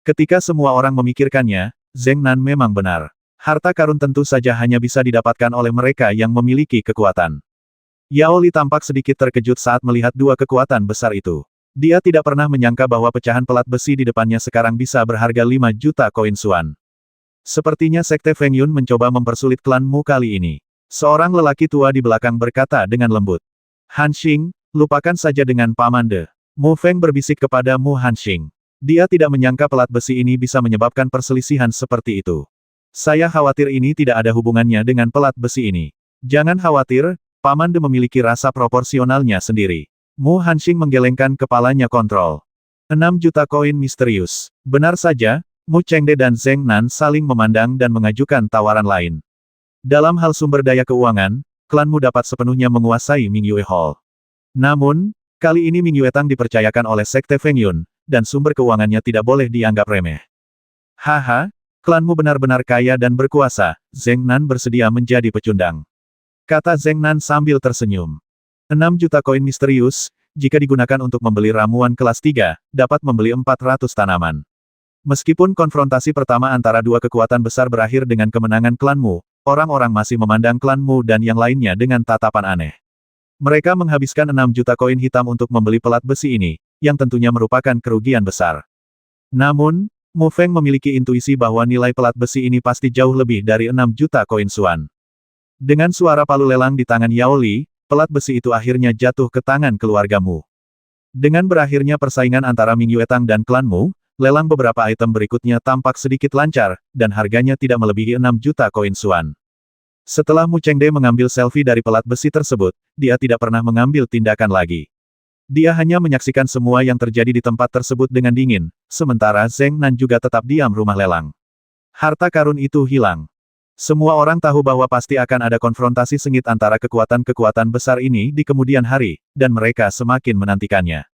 Ketika semua orang memikirkannya, Zheng Nan memang benar. Harta karun tentu saja hanya bisa didapatkan oleh mereka yang memiliki kekuatan. Yao Li tampak sedikit terkejut saat melihat dua kekuatan besar itu. Dia tidak pernah menyangka bahwa pecahan pelat besi di depannya sekarang bisa berharga 5 juta koin suan. Sepertinya Sekte Feng Yun mencoba mempersulit klan Mu kali ini. Seorang lelaki tua di belakang berkata dengan lembut. Han Xing, lupakan saja dengan Paman De. Mu Feng berbisik kepada Mu Han Xing. Dia tidak menyangka pelat besi ini bisa menyebabkan perselisihan seperti itu. Saya khawatir ini tidak ada hubungannya dengan pelat besi ini. Jangan khawatir, Paman De memiliki rasa proporsionalnya sendiri. Mu Han Xing menggelengkan kepalanya kontrol. 6 juta koin misterius. Benar saja, Mu Chengde dan Zheng Nan saling memandang dan mengajukan tawaran lain. Dalam hal sumber daya keuangan, klanmu dapat sepenuhnya menguasai Mingyue Hall. Namun, kali ini Mingyue Tang dipercayakan oleh Sekte Feng Yun, dan sumber keuangannya tidak boleh dianggap remeh. Haha, klanmu benar-benar kaya dan berkuasa, Zheng Nan bersedia menjadi pecundang. Kata Zheng Nan sambil tersenyum. 6 juta koin misterius, jika digunakan untuk membeli ramuan kelas 3, dapat membeli 400 tanaman. Meskipun konfrontasi pertama antara dua kekuatan besar berakhir dengan kemenangan klanmu, orang-orang masih memandang klanmu dan yang lainnya dengan tatapan aneh. Mereka menghabiskan 6 juta koin hitam untuk membeli pelat besi ini, yang tentunya merupakan kerugian besar. Namun, Mu Feng memiliki intuisi bahwa nilai pelat besi ini pasti jauh lebih dari 6 juta koin suan. Dengan suara palu lelang di tangan Yao Li, pelat besi itu akhirnya jatuh ke tangan keluarga Mu. Dengan berakhirnya persaingan antara Mingyue Tang dan klan Mu, lelang beberapa item berikutnya tampak sedikit lancar, dan harganya tidak melebihi 6 juta koin suan. Setelah Mu Chengde mengambil selfie dari pelat besi tersebut, dia tidak pernah mengambil tindakan lagi. Dia hanya menyaksikan semua yang terjadi di tempat tersebut dengan dingin, sementara Zheng Nan juga tetap diam rumah lelang. Harta karun itu hilang. Semua orang tahu bahwa pasti akan ada konfrontasi sengit antara kekuatan-kekuatan besar ini di kemudian hari, dan mereka semakin menantikannya.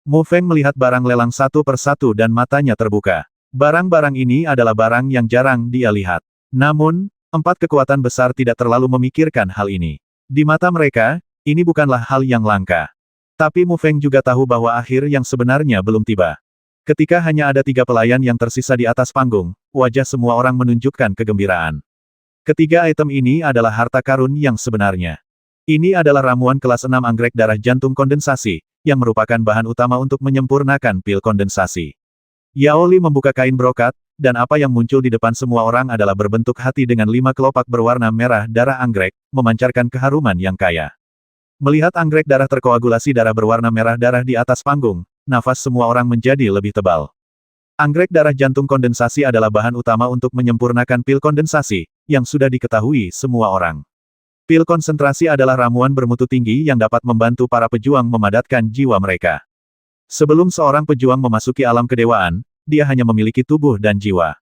Mu Feng melihat barang lelang satu persatu dan matanya terbuka. Barang-barang ini adalah barang yang jarang dia lihat. Namun, 4 kekuatan besar tidak terlalu memikirkan hal ini. Di mata mereka, ini bukanlah hal yang langka. Tapi Mu Feng juga tahu bahwa akhir yang sebenarnya belum tiba. Ketika hanya ada 3 pelayan yang tersisa di atas panggung, wajah semua orang menunjukkan kegembiraan. Ketiga item ini adalah harta karun yang sebenarnya. Ini adalah ramuan kelas 6 anggrek darah jantung kondensasi, yang merupakan bahan utama untuk menyempurnakan pil kondensasi. Yao Li membuka kain brokat, dan apa yang muncul di depan semua orang adalah berbentuk hati dengan 5 kelopak berwarna merah darah anggrek, memancarkan keharuman yang kaya. Melihat anggrek darah terkoagulasi darah berwarna merah darah di atas panggung, nafas semua orang menjadi lebih tebal. Anggrek darah jantung kondensasi adalah bahan utama untuk menyempurnakan pil kondensasi, yang sudah diketahui semua orang. Pil konsentrasi adalah ramuan bermutu tinggi yang dapat membantu para pejuang memadatkan jiwa mereka. Sebelum seorang pejuang memasuki alam kedewaan, dia hanya memiliki tubuh dan jiwa.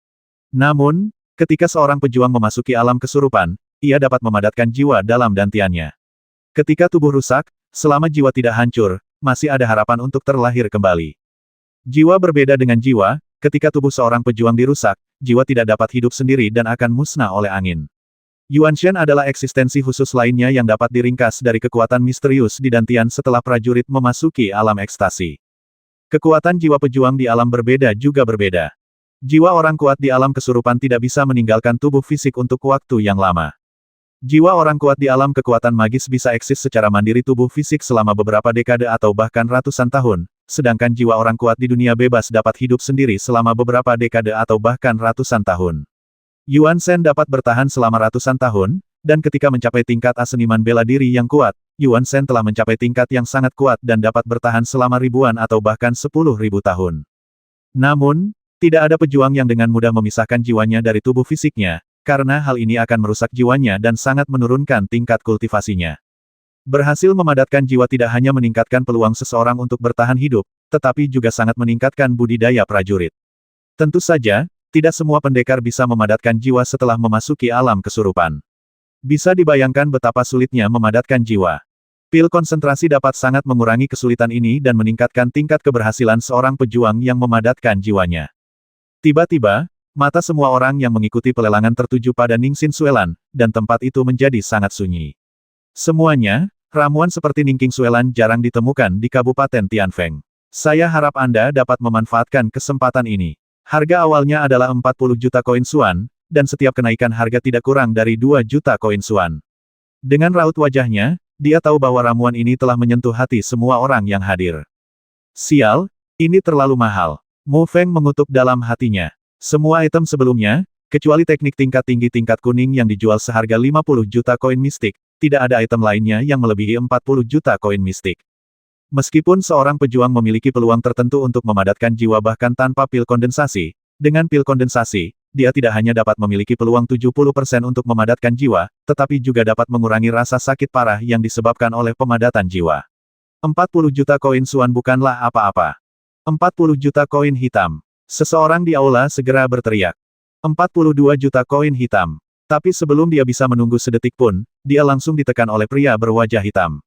Namun, ketika seorang pejuang memasuki alam kesurupan, ia dapat memadatkan jiwa dalam dantiannya. Ketika tubuh rusak, selama jiwa tidak hancur, masih ada harapan untuk terlahir kembali. Jiwa berbeda dengan jiwa, ketika tubuh seorang pejuang dirusak, jiwa tidak dapat hidup sendiri dan akan musnah oleh angin. Yuanshen adalah eksistensi khusus lainnya yang dapat diringkas dari kekuatan misterius di dantian setelah prajurit memasuki alam ekstasi. Kekuatan jiwa pejuang di alam berbeda juga berbeda. Jiwa orang kuat di alam kesurupan tidak bisa meninggalkan tubuh fisik untuk waktu yang lama. Jiwa orang kuat di alam kekuatan magis bisa eksis secara mandiri tubuh fisik selama beberapa dekade atau bahkan ratusan tahun, sedangkan jiwa orang kuat di dunia bebas dapat hidup sendiri selama beberapa dekade atau bahkan ratusan tahun. Yuan Shen dapat bertahan selama ratusan tahun, dan ketika mencapai tingkat seniman bela diri yang kuat, Yuan Shen telah mencapai tingkat yang sangat kuat dan dapat bertahan selama ribuan atau bahkan 10.000 tahun. Namun, tidak ada pejuang yang dengan mudah memisahkan jiwanya dari tubuh fisiknya, karena hal ini akan merusak jiwanya dan sangat menurunkan tingkat kultivasinya. Berhasil memadatkan jiwa tidak hanya meningkatkan peluang seseorang untuk bertahan hidup, tetapi juga sangat meningkatkan budidaya prajurit. Tentu saja, tidak semua pendekar bisa memadatkan jiwa setelah memasuki alam kesurupan. Bisa dibayangkan betapa sulitnya memadatkan jiwa. Pil konsentrasi dapat sangat mengurangi kesulitan ini dan meningkatkan tingkat keberhasilan seorang pejuang yang memadatkan jiwanya. Tiba-tiba, mata semua orang yang mengikuti pelelangan tertuju pada Ningxin Suelan, dan tempat itu menjadi sangat sunyi. Semuanya, ramuan seperti Ningxin Suelan jarang ditemukan di Kabupaten Tianfeng. Saya harap Anda dapat memanfaatkan kesempatan ini. Harga awalnya adalah 40 juta koin Xuan, dan setiap kenaikan harga tidak kurang dari 2 juta koin Xuan. Dengan raut wajahnya, dia tahu bahwa ramuan ini telah menyentuh hati semua orang yang hadir. Sial, ini terlalu mahal. Mu Feng mengutuk dalam hatinya. Semua item sebelumnya, kecuali teknik tingkat tinggi tingkat kuning yang dijual seharga 50 juta koin mistik, tidak ada item lainnya yang melebihi 40 juta koin mistik. Meskipun seorang pejuang memiliki peluang tertentu untuk memadatkan jiwa bahkan tanpa pil kondensasi, dengan pil kondensasi, dia tidak hanya dapat memiliki peluang 70% untuk memadatkan jiwa, tetapi juga dapat mengurangi rasa sakit parah yang disebabkan oleh pemadatan jiwa. 40 juta koin Xuan bukanlah apa-apa. 40 juta koin hitam. Seseorang di aula segera berteriak. 42 juta koin hitam. Tapi sebelum dia bisa menunggu sedetik pun, dia langsung ditekan oleh pria berwajah hitam.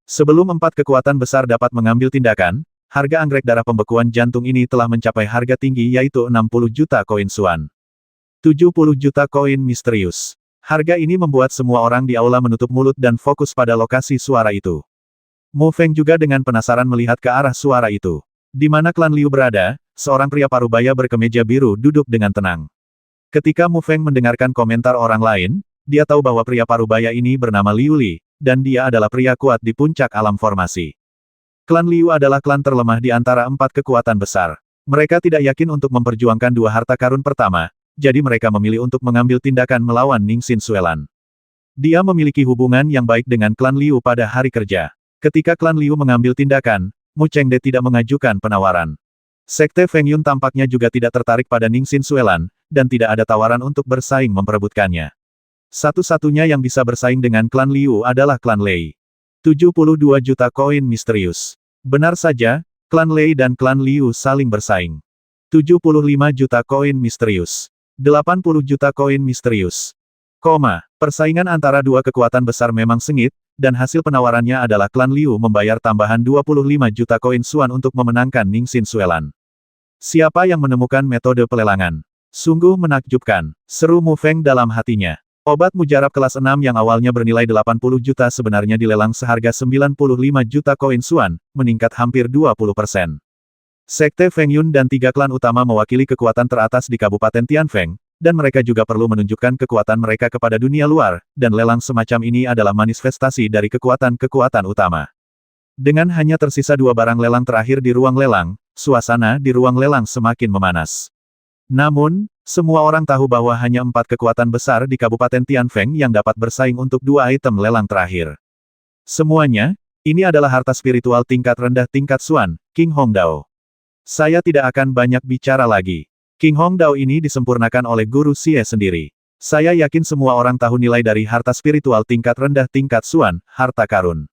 Sebelum 4 kekuatan besar dapat mengambil tindakan, harga anggrek darah pembekuan jantung ini telah mencapai harga tinggi yaitu 60 juta koin Xuan. 70 juta koin misterius. Harga ini membuat semua orang di aula menutup mulut dan fokus pada lokasi suara itu. Mu Feng juga dengan penasaran melihat ke arah suara itu. Di mana klan Liu berada, seorang pria parubaya berkemeja biru duduk dengan tenang. Ketika Mu Feng mendengarkan komentar orang lain, dia tahu bahwa pria parubaya ini bernama Liu Li, dan dia adalah pria kuat di puncak alam formasi. Klan Liu adalah klan terlemah di antara 4 kekuatan besar. Mereka tidak yakin untuk memperjuangkan 2 harta karun pertama, jadi mereka memilih untuk mengambil tindakan melawan Ningxin Suelan. Dia memiliki hubungan yang baik dengan klan Liu pada hari kerja. Ketika klan Liu mengambil tindakan, Mu Chengde tidak mengajukan penawaran. Sekte Feng Yun tampaknya juga tidak tertarik pada Ningxin Suelan, dan tidak ada tawaran untuk bersaing memperebutkannya. Satu-satunya yang bisa bersaing dengan klan Liu adalah klan Lei. 72 juta koin misterius. Benar saja, klan Lei dan klan Liu saling bersaing. 75 juta koin misterius. 80 juta koin misterius. Persaingan antara 2 kekuatan besar memang sengit, dan hasil penawarannya adalah klan Liu membayar tambahan 25 juta koin Xuan untuk memenangkan Ningxin Suelan. Siapa yang menemukan metode pelelangan? Sungguh menakjubkan, seru Mu Feng dalam hatinya. Obat mujarab kelas 6 yang awalnya bernilai 80 juta sebenarnya dilelang seharga 95 juta koin Xuan, meningkat hampir 20%. Sekte Feng Yun dan 3 klan utama mewakili kekuatan teratas di Kabupaten Tianfeng, dan mereka juga perlu menunjukkan kekuatan mereka kepada dunia luar, dan lelang semacam ini adalah manifestasi dari kekuatan-kekuatan utama. Dengan hanya tersisa 2 barang lelang terakhir di ruang lelang, suasana di ruang lelang semakin memanas. Namun, semua orang tahu bahwa hanya 4 kekuatan besar di Kabupaten Tianfeng yang dapat bersaing untuk 2 item lelang terakhir. Semuanya, ini adalah harta spiritual tingkat rendah tingkat Xuan, King Hongdao. Saya tidak akan banyak bicara lagi. King Hongdao ini disempurnakan oleh Guru Xie sendiri. Saya yakin semua orang tahu nilai dari harta spiritual tingkat rendah tingkat Xuan, harta karun.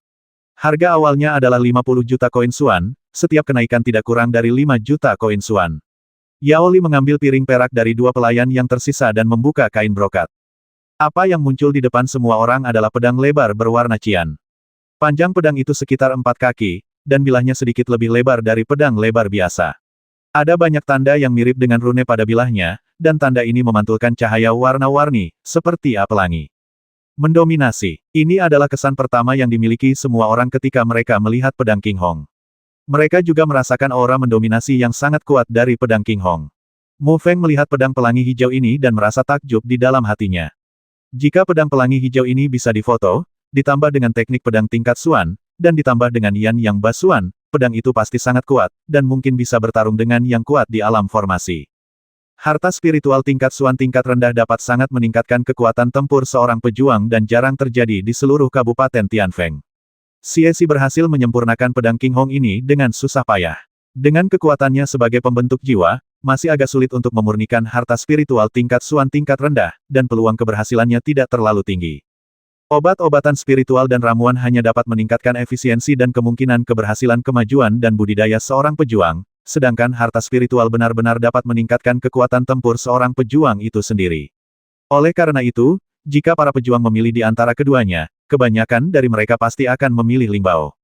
Harga awalnya adalah 50 juta koin Xuan, setiap kenaikan tidak kurang dari 5 juta koin Xuan. Yao Li mengambil piring perak dari 2 pelayan yang tersisa dan membuka kain brokat. Apa yang muncul di depan semua orang adalah pedang lebar berwarna cian. Panjang pedang itu sekitar 4 kaki, dan bilahnya sedikit lebih lebar dari pedang lebar biasa. Ada banyak tanda yang mirip dengan rune pada bilahnya, dan tanda ini memantulkan cahaya warna-warni, seperti pelangi. Mendominasi. Ini adalah kesan pertama yang dimiliki semua orang ketika mereka melihat pedang King Hong. Mereka juga merasakan aura mendominasi yang sangat kuat dari pedang King Hong. Mu Feng melihat pedang pelangi hijau ini dan merasa takjub di dalam hatinya. Jika pedang pelangi hijau ini bisa difoto, ditambah dengan teknik pedang tingkat Xuan, dan ditambah dengan Yan Yang Basuan, pedang itu pasti sangat kuat, dan mungkin bisa bertarung dengan yang kuat di alam formasi. Harta spiritual tingkat Xuan tingkat rendah dapat sangat meningkatkan kekuatan tempur seorang pejuang dan jarang terjadi di seluruh Kabupaten Tianfeng. Xie Xi berhasil menyempurnakan pedang King Hong ini dengan susah payah. Dengan kekuatannya sebagai pembentuk jiwa, masih agak sulit untuk memurnikan harta spiritual tingkat Xuan tingkat rendah, dan peluang keberhasilannya tidak terlalu tinggi. Obat-obatan spiritual dan ramuan hanya dapat meningkatkan efisiensi dan kemungkinan keberhasilan kemajuan dan budidaya seorang pejuang, sedangkan harta spiritual benar-benar dapat meningkatkan kekuatan tempur seorang pejuang itu sendiri. Oleh karena itu, jika para pejuang memilih di antara keduanya, kebanyakan dari mereka pasti akan memilih Ling Bao.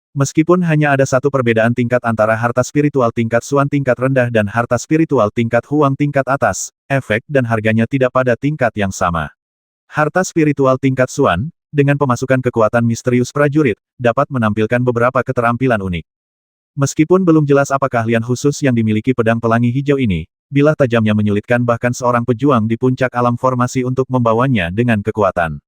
Meskipun hanya ada satu perbedaan tingkat antara harta spiritual tingkat Xuan tingkat rendah dan harta spiritual tingkat Huang tingkat atas, efek dan harganya tidak pada tingkat yang sama. Harta spiritual tingkat Xuan, dengan pemasukan kekuatan misterius prajurit, dapat menampilkan beberapa keterampilan unik. Meskipun belum jelas apa keahlian khusus yang dimiliki pedang pelangi hijau ini, bilah tajamnya menyulitkan bahkan seorang pejuang di puncak alam formasi untuk membawanya dengan kekuatan.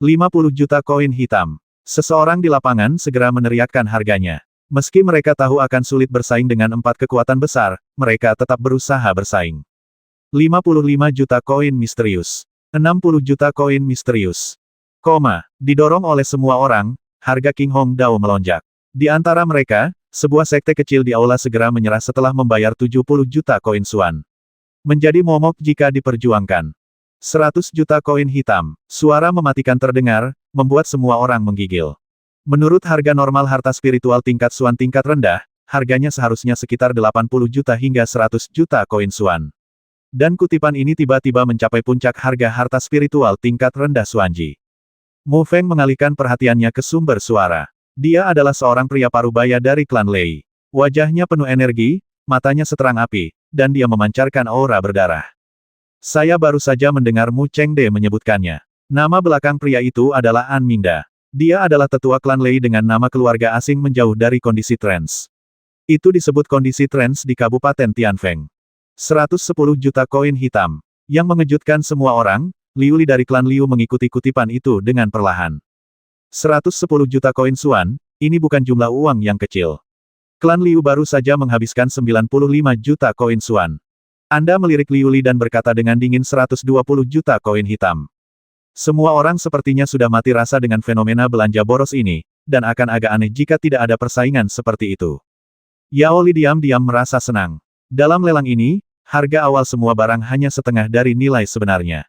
50 juta koin hitam. Seseorang di lapangan segera meneriakkan harganya. Meski mereka tahu akan sulit bersaing dengan 4 kekuatan besar, mereka tetap berusaha bersaing. 55 juta koin misterius. 60 juta koin misterius. Didorong oleh semua orang, harga King Hong Dao melonjak. Di antara mereka, sebuah sekte kecil di aula segera menyerah setelah membayar 70 juta koin Xuan. Menjadi momok jika diperjuangkan. 100 juta koin hitam. Suara mematikan terdengar, membuat semua orang menggigil. Menurut harga normal harta spiritual tingkat Xuan tingkat rendah, harganya seharusnya sekitar 80 juta hingga 100 juta koin Xuan. Dan kutipan ini tiba-tiba mencapai puncak harga harta spiritual tingkat rendah Xuanji. Mu Feng mengalihkan perhatiannya ke sumber suara. Dia adalah seorang pria parubaya dari klan Lei. Wajahnya penuh energi, matanya seterang api, dan dia memancarkan aura berdarah. Saya baru saja mendengar Mu Chengde menyebutkannya. Nama belakang pria itu adalah An Mingda. Dia adalah tetua klan Lei dengan nama keluarga asing menjauh dari kondisi trans. Itu disebut kondisi trans di Kabupaten Tianfeng. 110 juta koin hitam. Yang mengejutkan semua orang, Liu Li dari klan Liu mengikuti kutipan itu dengan perlahan. 110 juta koin Xuan, ini bukan jumlah uang yang kecil. Klan Liu baru saja menghabiskan 95 juta koin Xuan. Anda melirik Liu Li dan berkata dengan dingin 120 juta koin hitam. Semua orang sepertinya sudah mati rasa dengan fenomena belanja boros ini, dan akan agak aneh jika tidak ada persaingan seperti itu. Yao Li diam-diam merasa senang. Dalam lelang ini, harga awal semua barang hanya setengah dari nilai sebenarnya.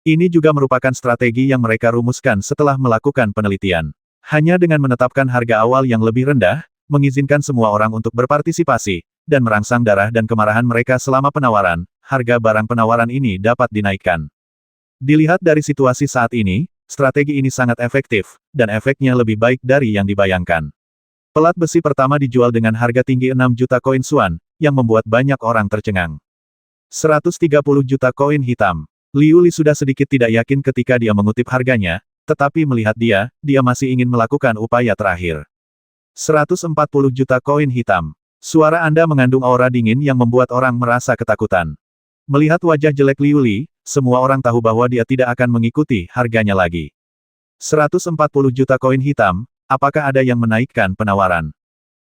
Ini juga merupakan strategi yang mereka rumuskan setelah melakukan penelitian. Hanya dengan menetapkan harga awal yang lebih rendah, mengizinkan semua orang untuk berpartisipasi, dan merangsang darah dan kemarahan mereka selama penawaran, harga barang penawaran ini dapat dinaikkan. Dilihat dari situasi saat ini, strategi ini sangat efektif, dan efeknya lebih baik dari yang dibayangkan. Pelat besi pertama dijual dengan harga tinggi 6 juta koin Xuan, yang membuat banyak orang tercengang. 130 juta koin hitam. Liu Li sudah sedikit tidak yakin ketika dia mengutip harganya, tetapi melihat dia masih ingin melakukan upaya terakhir. 140 juta koin hitam. Suara Anda mengandung aura dingin yang membuat orang merasa ketakutan. Melihat wajah jelek Liu Li, semua orang tahu bahwa dia tidak akan mengikuti harganya lagi. 140 juta koin hitam, apakah ada yang menaikkan penawaran?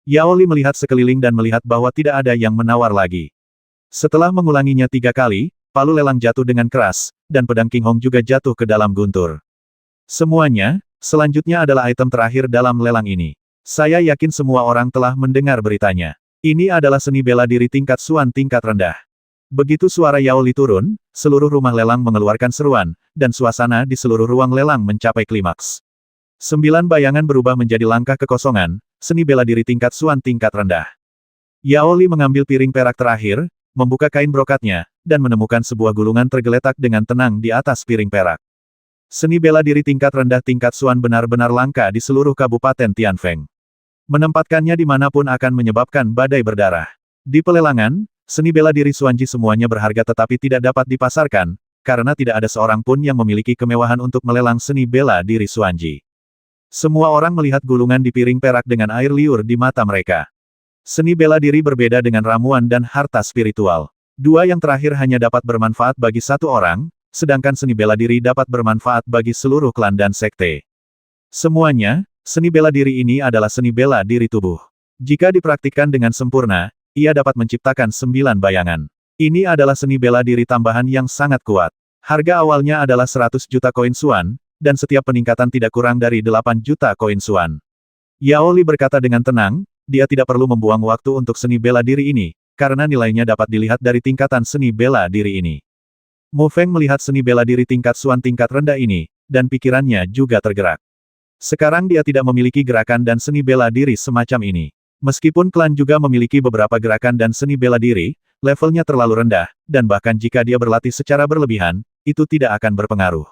Yao Li melihat sekeliling dan melihat bahwa tidak ada yang menawar lagi. Setelah mengulanginya 3 kali, palu lelang jatuh dengan keras, dan pedang King Hong juga jatuh ke dalam guntur. Semuanya, selanjutnya adalah item terakhir dalam lelang ini. Saya yakin semua orang telah mendengar beritanya. Ini adalah seni bela diri tingkat Xuan tingkat rendah. Begitu suara Yao Li turun, seluruh rumah lelang mengeluarkan seruan, dan suasana di seluruh ruang lelang mencapai klimaks. 9 bayangan berubah menjadi langkah kekosongan, seni bela diri tingkat Xuan tingkat rendah. Yao Li mengambil piring perak terakhir, membuka kain brokatnya, dan menemukan sebuah gulungan tergeletak dengan tenang di atas piring perak. Seni bela diri tingkat rendah tingkat Xuan benar-benar langka di seluruh Kabupaten Tianfeng. Menempatkannya dimanapun akan menyebabkan badai berdarah. Di pelelangan, seni bela diri Xuanji semuanya berharga tetapi tidak dapat dipasarkan, karena tidak ada seorang pun yang memiliki kemewahan untuk melelang seni bela diri Xuanji. Semua orang melihat gulungan di piring perak dengan air liur di mata mereka. Seni bela diri berbeda dengan ramuan dan harta spiritual. Dua yang terakhir hanya dapat bermanfaat bagi satu orang, sedangkan seni bela diri dapat bermanfaat bagi seluruh klan dan sekte. Semuanya, seni bela diri ini adalah seni bela diri tubuh. Jika dipraktikkan dengan sempurna, ia dapat menciptakan 9 bayangan. Ini adalah seni bela diri tambahan yang sangat kuat. Harga awalnya adalah 100 juta koin Suan, dan setiap peningkatan tidak kurang dari 8 juta koin Suan. Yao Li berkata dengan tenang, dia tidak perlu membuang waktu untuk seni bela diri ini, karena nilainya dapat dilihat dari tingkatan seni bela diri ini. Mu Feng melihat seni bela diri tingkat Suan tingkat rendah ini, dan pikirannya juga tergerak. Sekarang dia tidak memiliki gerakan dan seni bela diri semacam ini. Meskipun klan juga memiliki beberapa gerakan dan seni bela diri, levelnya terlalu rendah, dan bahkan jika dia berlatih secara berlebihan, itu tidak akan berpengaruh.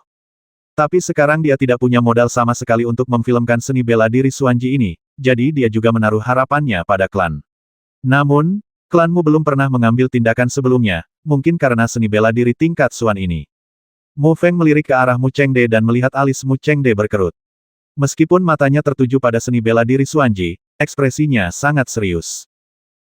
Tapi sekarang dia tidak punya modal sama sekali untuk memfilmkan seni bela diri Suanji ini, jadi dia juga menaruh harapannya pada klan. Namun, klanmu belum pernah mengambil tindakan sebelumnya, mungkin karena seni bela diri tingkat Suan ini. Mu Feng melirik ke arah Mu Chengde dan melihat alis Mu Chengde berkerut. Meskipun matanya tertuju pada seni bela diri Suanji, ekspresinya sangat serius.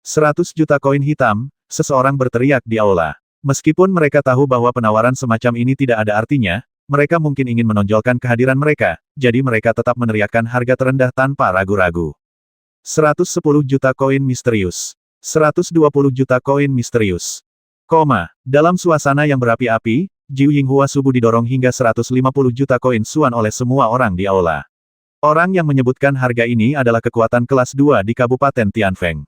100 juta koin hitam, seseorang berteriak di aula. Meskipun mereka tahu bahwa penawaran semacam ini tidak ada artinya, mereka mungkin ingin menonjolkan kehadiran mereka, jadi mereka tetap meneriakkan harga terendah tanpa ragu-ragu. 110 juta koin misterius. 120 juta koin misterius. Dalam suasana yang berapi-api, Jiu Yinghua Subu didorong hingga 150 juta koin Suan oleh semua orang di aula. Orang yang menyebutkan harga ini adalah kekuatan kelas 2 di Kabupaten Tianfeng.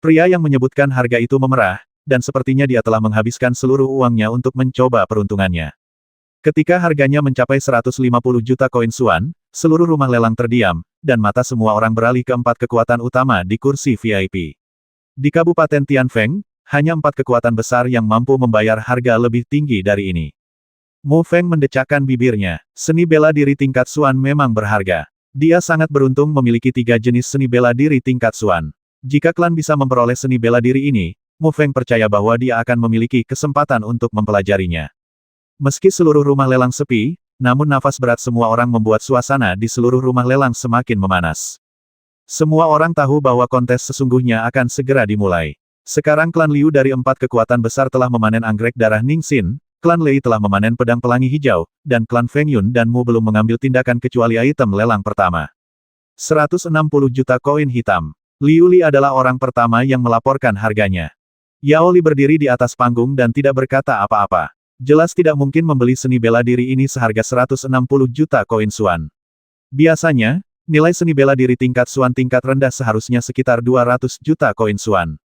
Pria yang menyebutkan harga itu memerah, dan sepertinya dia telah menghabiskan seluruh uangnya untuk mencoba peruntungannya. Ketika harganya mencapai 150 juta koin Suan, seluruh rumah lelang terdiam, dan mata semua orang beralih ke 4 kekuatan utama di kursi VIP. Di Kabupaten Tianfeng, hanya 4 kekuatan besar yang mampu membayar harga lebih tinggi dari ini. Mu Feng mendecakkan bibirnya. Seni bela diri tingkat Suan memang berharga. Dia sangat beruntung memiliki 3 jenis seni bela diri tingkat Suan. Jika klan bisa memperoleh seni bela diri ini, Mu Feng percaya bahwa dia akan memiliki kesempatan untuk mempelajarinya. Meski seluruh rumah lelang sepi, namun nafas berat semua orang membuat suasana di seluruh rumah lelang semakin memanas. Semua orang tahu bahwa kontes sesungguhnya akan segera dimulai. Sekarang klan Liu dari 4 kekuatan besar telah memanen anggrek darah Ningxin, klan Lei telah memanen pedang pelangi hijau, dan klan Feng Yun dan Mu belum mengambil tindakan kecuali item lelang pertama. 160 juta koin hitam. Liu Li adalah orang pertama yang melaporkan harganya. Yao Li berdiri di atas panggung dan tidak berkata apa-apa. Jelas tidak mungkin membeli seni bela diri ini seharga 160 juta koin Suan. Biasanya, nilai seni bela diri tingkat Suan tingkat rendah seharusnya sekitar 200 juta koin Suan.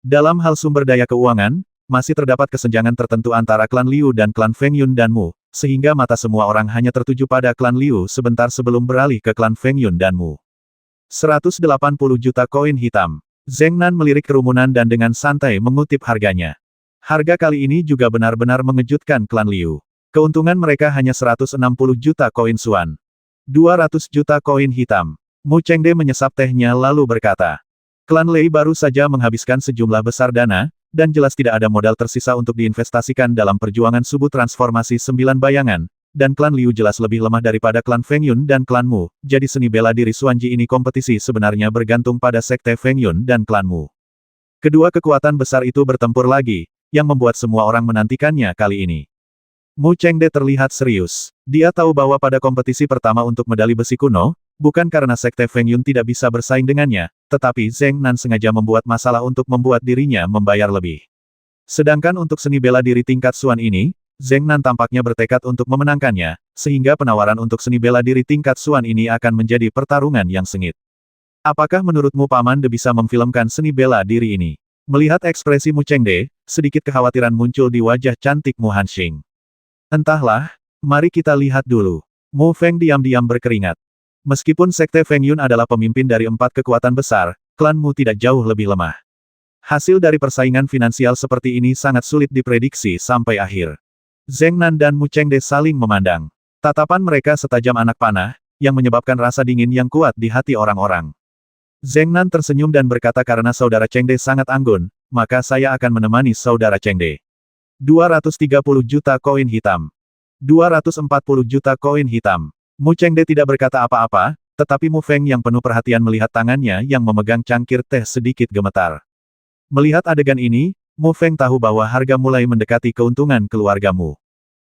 Dalam hal sumber daya keuangan, masih terdapat kesenjangan tertentu antara klan Liu dan klan Feng Yun dan Mu, sehingga mata semua orang hanya tertuju pada klan Liu sebentar sebelum beralih ke klan Feng Yun dan Mu. 180 juta koin hitam. Zheng Nan melirik kerumunan dan dengan santai mengutip harganya. Harga kali ini juga benar-benar mengejutkan klan Liu. Keuntungan mereka hanya 160 juta koin Suan. 200 juta koin hitam. Mu Chengde menyesap tehnya lalu berkata. Klan Lei baru saja menghabiskan sejumlah besar dana, dan jelas tidak ada modal tersisa untuk diinvestasikan dalam perjuangan subuh transformasi 9 bayangan, dan klan Liu jelas lebih lemah daripada klan Feng Yun dan klan Mu, jadi seni bela diri Suanji ini kompetisi sebenarnya bergantung pada sekte Feng Yun dan klan Mu. Kedua kekuatan besar itu bertempur lagi, yang membuat semua orang menantikannya kali ini. Mu Chengde terlihat serius. Dia tahu bahwa pada kompetisi pertama untuk medali besi kuno, bukan karena sekte Feng Yun tidak bisa bersaing dengannya, tetapi Zheng Nan sengaja membuat masalah untuk membuat dirinya membayar lebih. Sedangkan untuk seni bela diri tingkat Suan ini, Zheng Nan tampaknya bertekad untuk memenangkannya, sehingga penawaran untuk seni bela diri tingkat Suan ini akan menjadi pertarungan yang sengit. Apakah menurutmu Paman De bisa memfilmkan seni bela diri ini? Melihat ekspresi Mu Chengde, sedikit kekhawatiran muncul di wajah cantik Mu Hanxing. Entahlah, mari kita lihat dulu. Mu Feng diam-diam berkeringat. Meskipun sekte Feng Yun adalah pemimpin dari 4 kekuatan besar, klan Mu tidak jauh lebih lemah. Hasil dari persaingan finansial seperti ini sangat sulit diprediksi sampai akhir. Zheng Nan dan Mu Chengde saling memandang. Tatapan mereka setajam anak panah, yang menyebabkan rasa dingin yang kuat di hati orang-orang. Zheng Nan tersenyum dan berkata karena saudara Chengde sangat anggun, maka saya akan menemani saudara Chengde. 230 juta koin hitam. 240 juta koin hitam. Mu Chengde tidak berkata apa-apa, tetapi Mu Feng yang penuh perhatian melihat tangannya yang memegang cangkir teh sedikit gemetar. Melihat adegan ini, Mu Feng tahu bahwa harga mulai mendekati keuntungan keluarga Mu.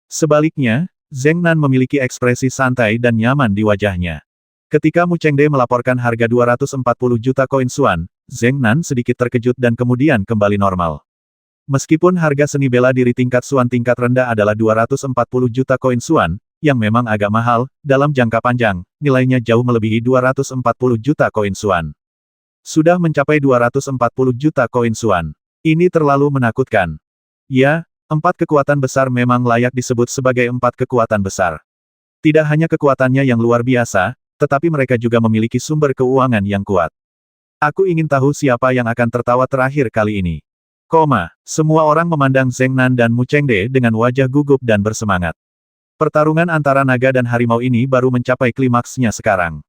Sebaliknya, Zheng Nan memiliki ekspresi santai dan nyaman di wajahnya. Ketika Mu Chengde melaporkan harga 240 juta koin Xuan, Zheng Nan sedikit terkejut dan kemudian kembali normal. Meskipun harga seni bela diri tingkat Xuan tingkat rendah adalah 240 juta koin Xuan, yang memang agak mahal, dalam jangka panjang, nilainya jauh melebihi 240 juta koin Xuan. Sudah mencapai 240 juta koin Xuan. Ini terlalu menakutkan. Ya, 4 kekuatan besar memang layak disebut sebagai 4 kekuatan besar. Tidak hanya kekuatannya yang luar biasa, tetapi mereka juga memiliki sumber keuangan yang kuat. Aku ingin tahu siapa yang akan tertawa terakhir kali ini. Semua orang memandang Zheng Nan dan Mu Chengde dengan wajah gugup dan bersemangat. Pertarungan antara naga dan harimau ini baru mencapai klimaksnya sekarang.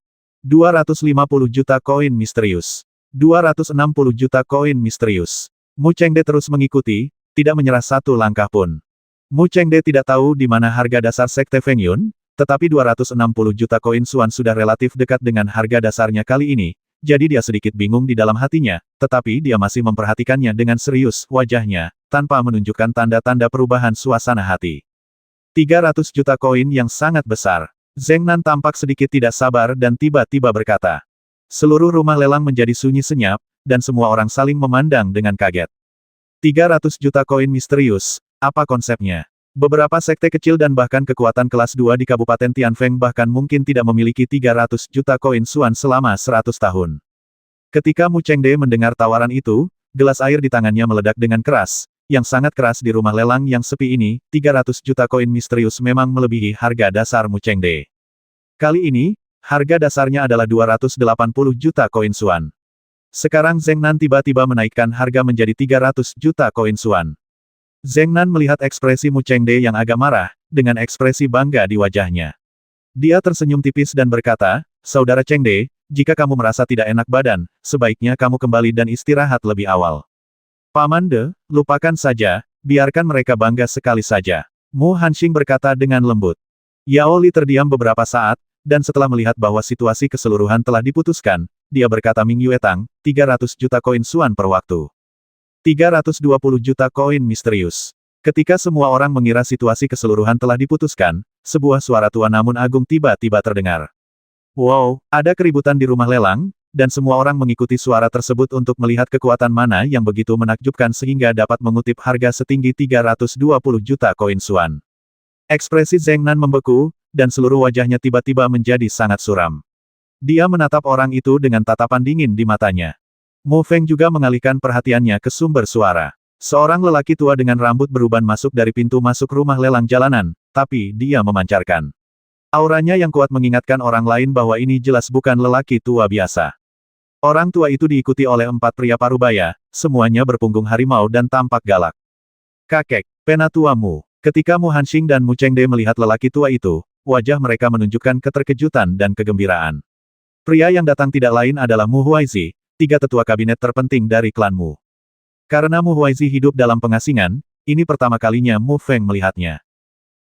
250 juta koin misterius. 260 juta koin misterius. Mu Chengde terus mengikuti, tidak menyerah satu langkah pun. Mu Chengde tidak tahu di mana harga dasar Sekte Feng Yun, tetapi 260 juta koin Xuan sudah relatif dekat dengan harga dasarnya kali ini, jadi dia sedikit bingung di dalam hatinya, tetapi dia masih memperhatikannya dengan serius wajahnya, tanpa menunjukkan tanda-tanda perubahan suasana hati. 300 juta koin yang sangat besar. Zheng Nan tampak sedikit tidak sabar dan tiba-tiba berkata. Seluruh rumah lelang menjadi sunyi senyap, dan semua orang saling memandang dengan kaget. 300 juta koin misterius, apa konsepnya? Beberapa sekte kecil dan bahkan kekuatan kelas 2 di Kabupaten Tianfeng bahkan mungkin tidak memiliki 300 juta koin Xuan selama 100 tahun. Ketika Mu Chengde mendengar tawaran itu, gelas air di tangannya meledak dengan keras, yang sangat keras di rumah lelang yang sepi ini, 300 juta koin misterius memang melebihi harga dasar Mu Chengde. Kali ini, harga dasarnya adalah 280 juta koin Xuan. Sekarang Zheng Nan tiba-tiba menaikkan harga menjadi 300 juta koin Xuan. Zheng Nan melihat ekspresi Mu Chengde yang agak marah, dengan ekspresi bangga di wajahnya. Dia tersenyum tipis dan berkata, Saudara Chengde, jika kamu merasa tidak enak badan, sebaiknya kamu kembali dan istirahat lebih awal. Paman De, lupakan saja, biarkan mereka bangga sekali saja. Mu Hanxing berkata dengan lembut. Yao Li terdiam beberapa saat, dan setelah melihat bahwa situasi keseluruhan telah diputuskan, dia berkata Ming Yue Tang, 300 juta koin Xuan per waktu. 320 juta koin misterius. Ketika semua orang mengira situasi keseluruhan telah diputuskan, sebuah suara tua namun agung tiba-tiba terdengar. Wow, ada keributan di rumah lelang, dan semua orang mengikuti suara tersebut untuk melihat kekuatan mana yang begitu menakjubkan sehingga dapat mengutip harga setinggi 320 juta koin Xuan. Ekspresi Zheng Nan membeku, dan seluruh wajahnya tiba-tiba menjadi sangat suram. Dia menatap orang itu dengan tatapan dingin di matanya. Mu Feng juga mengalihkan perhatiannya ke sumber suara. Seorang lelaki tua dengan rambut beruban masuk dari pintu masuk rumah lelang jalanan, tapi dia memancarkan auranya yang kuat mengingatkan orang lain bahwa ini jelas bukan lelaki tua biasa. Orang tua itu diikuti oleh 4 pria parubaya, semuanya berpunggung harimau dan tampak galak. Kakek, penatua Mu. Ketika Mu Hanxing dan Mu Chengde melihat lelaki tua itu, wajah mereka menunjukkan keterkejutan dan kegembiraan. Pria yang datang tidak lain adalah Mu Huaizi, 3 tetua kabinet terpenting dari klan Mu. Karena Mu Huaizi hidup dalam pengasingan, ini pertama kalinya Mu Feng melihatnya.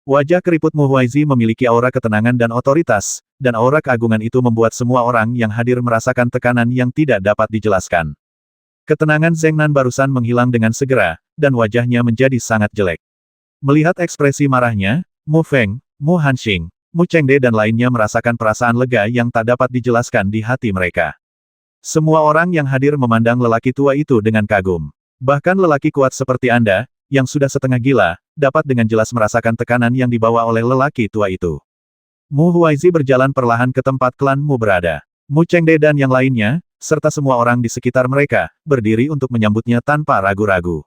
Wajah keriput Mu Huaizi memiliki aura ketenangan dan otoritas, dan aura keagungan itu membuat semua orang yang hadir merasakan tekanan yang tidak dapat dijelaskan. Ketenangan Zheng Nan barusan menghilang dengan segera, dan wajahnya menjadi sangat jelek. Melihat ekspresi marahnya, Mu Feng, Mu Hanxing, Mu Chengde dan lainnya merasakan perasaan lega yang tak dapat dijelaskan di hati mereka. Semua orang yang hadir memandang lelaki tua itu dengan kagum. Bahkan lelaki kuat seperti Anda, yang sudah setengah gila, dapat dengan jelas merasakan tekanan yang dibawa oleh lelaki tua itu. Mu Huaizi berjalan perlahan ke tempat klan Mu berada. Mu Chengde dan yang lainnya, serta semua orang di sekitar mereka, berdiri untuk menyambutnya tanpa ragu-ragu.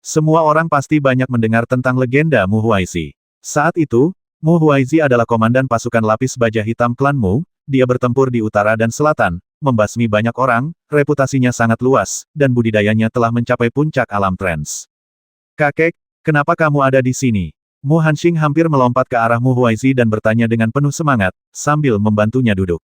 Semua orang pasti banyak mendengar tentang legenda Mu Huaizi. Saat itu, Mu Huaizi adalah komandan pasukan lapis baja hitam klan Mu, dia bertempur di utara dan selatan, membasmi banyak orang, reputasinya sangat luas, dan budidayanya telah mencapai puncak alam trans. Kakek, kenapa kamu ada di sini? Mu Hanxing hampir melompat ke arah Mu Huaizi dan bertanya dengan penuh semangat, sambil membantunya duduk.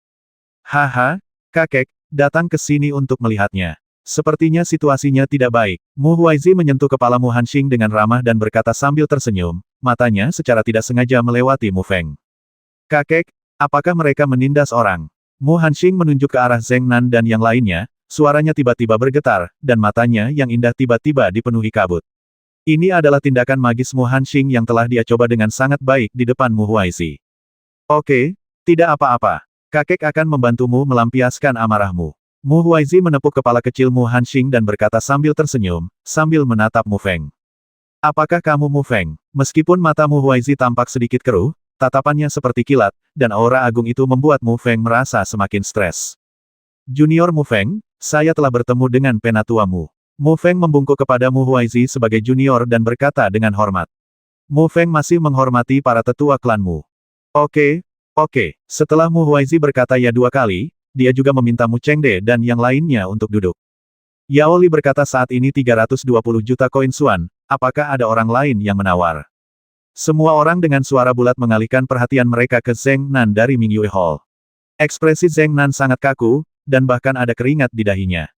Haha, kakek, datang ke sini untuk melihatnya. Sepertinya situasinya tidak baik. Mu Huaizi menyentuh kepala Mu Hanxing dengan ramah dan berkata sambil tersenyum, matanya secara tidak sengaja melewati Mu Feng. Kakek, apakah mereka menindas orang? Mu Hanxing menunjuk ke arah Zheng Nan dan yang lainnya, suaranya tiba-tiba bergetar, dan matanya yang indah tiba-tiba dipenuhi kabut. Ini adalah tindakan magis Mu Hanxing yang telah dia coba dengan sangat baik di depan Mu Huaizi. Oke, tidak apa-apa. Kakek akan membantumu melampiaskan amarahmu. Mu Huaizi menepuk kepala kecil Mu Hanxing dan berkata sambil tersenyum, sambil menatap Mu Feng. Apakah kamu Mu Feng? Meskipun mata Mu Huaizi tampak sedikit keruh, tatapannya seperti kilat, dan aura agung itu membuat Mu Feng merasa semakin stres. Junior Mu Feng, saya telah bertemu dengan penatuamu. Mu Feng membungkuk kepada Mu Huaizi sebagai junior dan berkata dengan hormat. Mu Feng masih menghormati para tetua klanmu. Oke. Setelah Mu Huaizi berkata ya 2 kali, dia juga meminta Mu Chengde dan yang lainnya untuk duduk. Yao Li berkata saat ini 320 juta koin Xuan, apakah ada orang lain yang menawar? Semua orang dengan suara bulat mengalihkan perhatian mereka ke Zheng Nan dari Mingyue Hall. Ekspresi Zheng Nan sangat kaku, dan bahkan ada keringat di dahinya.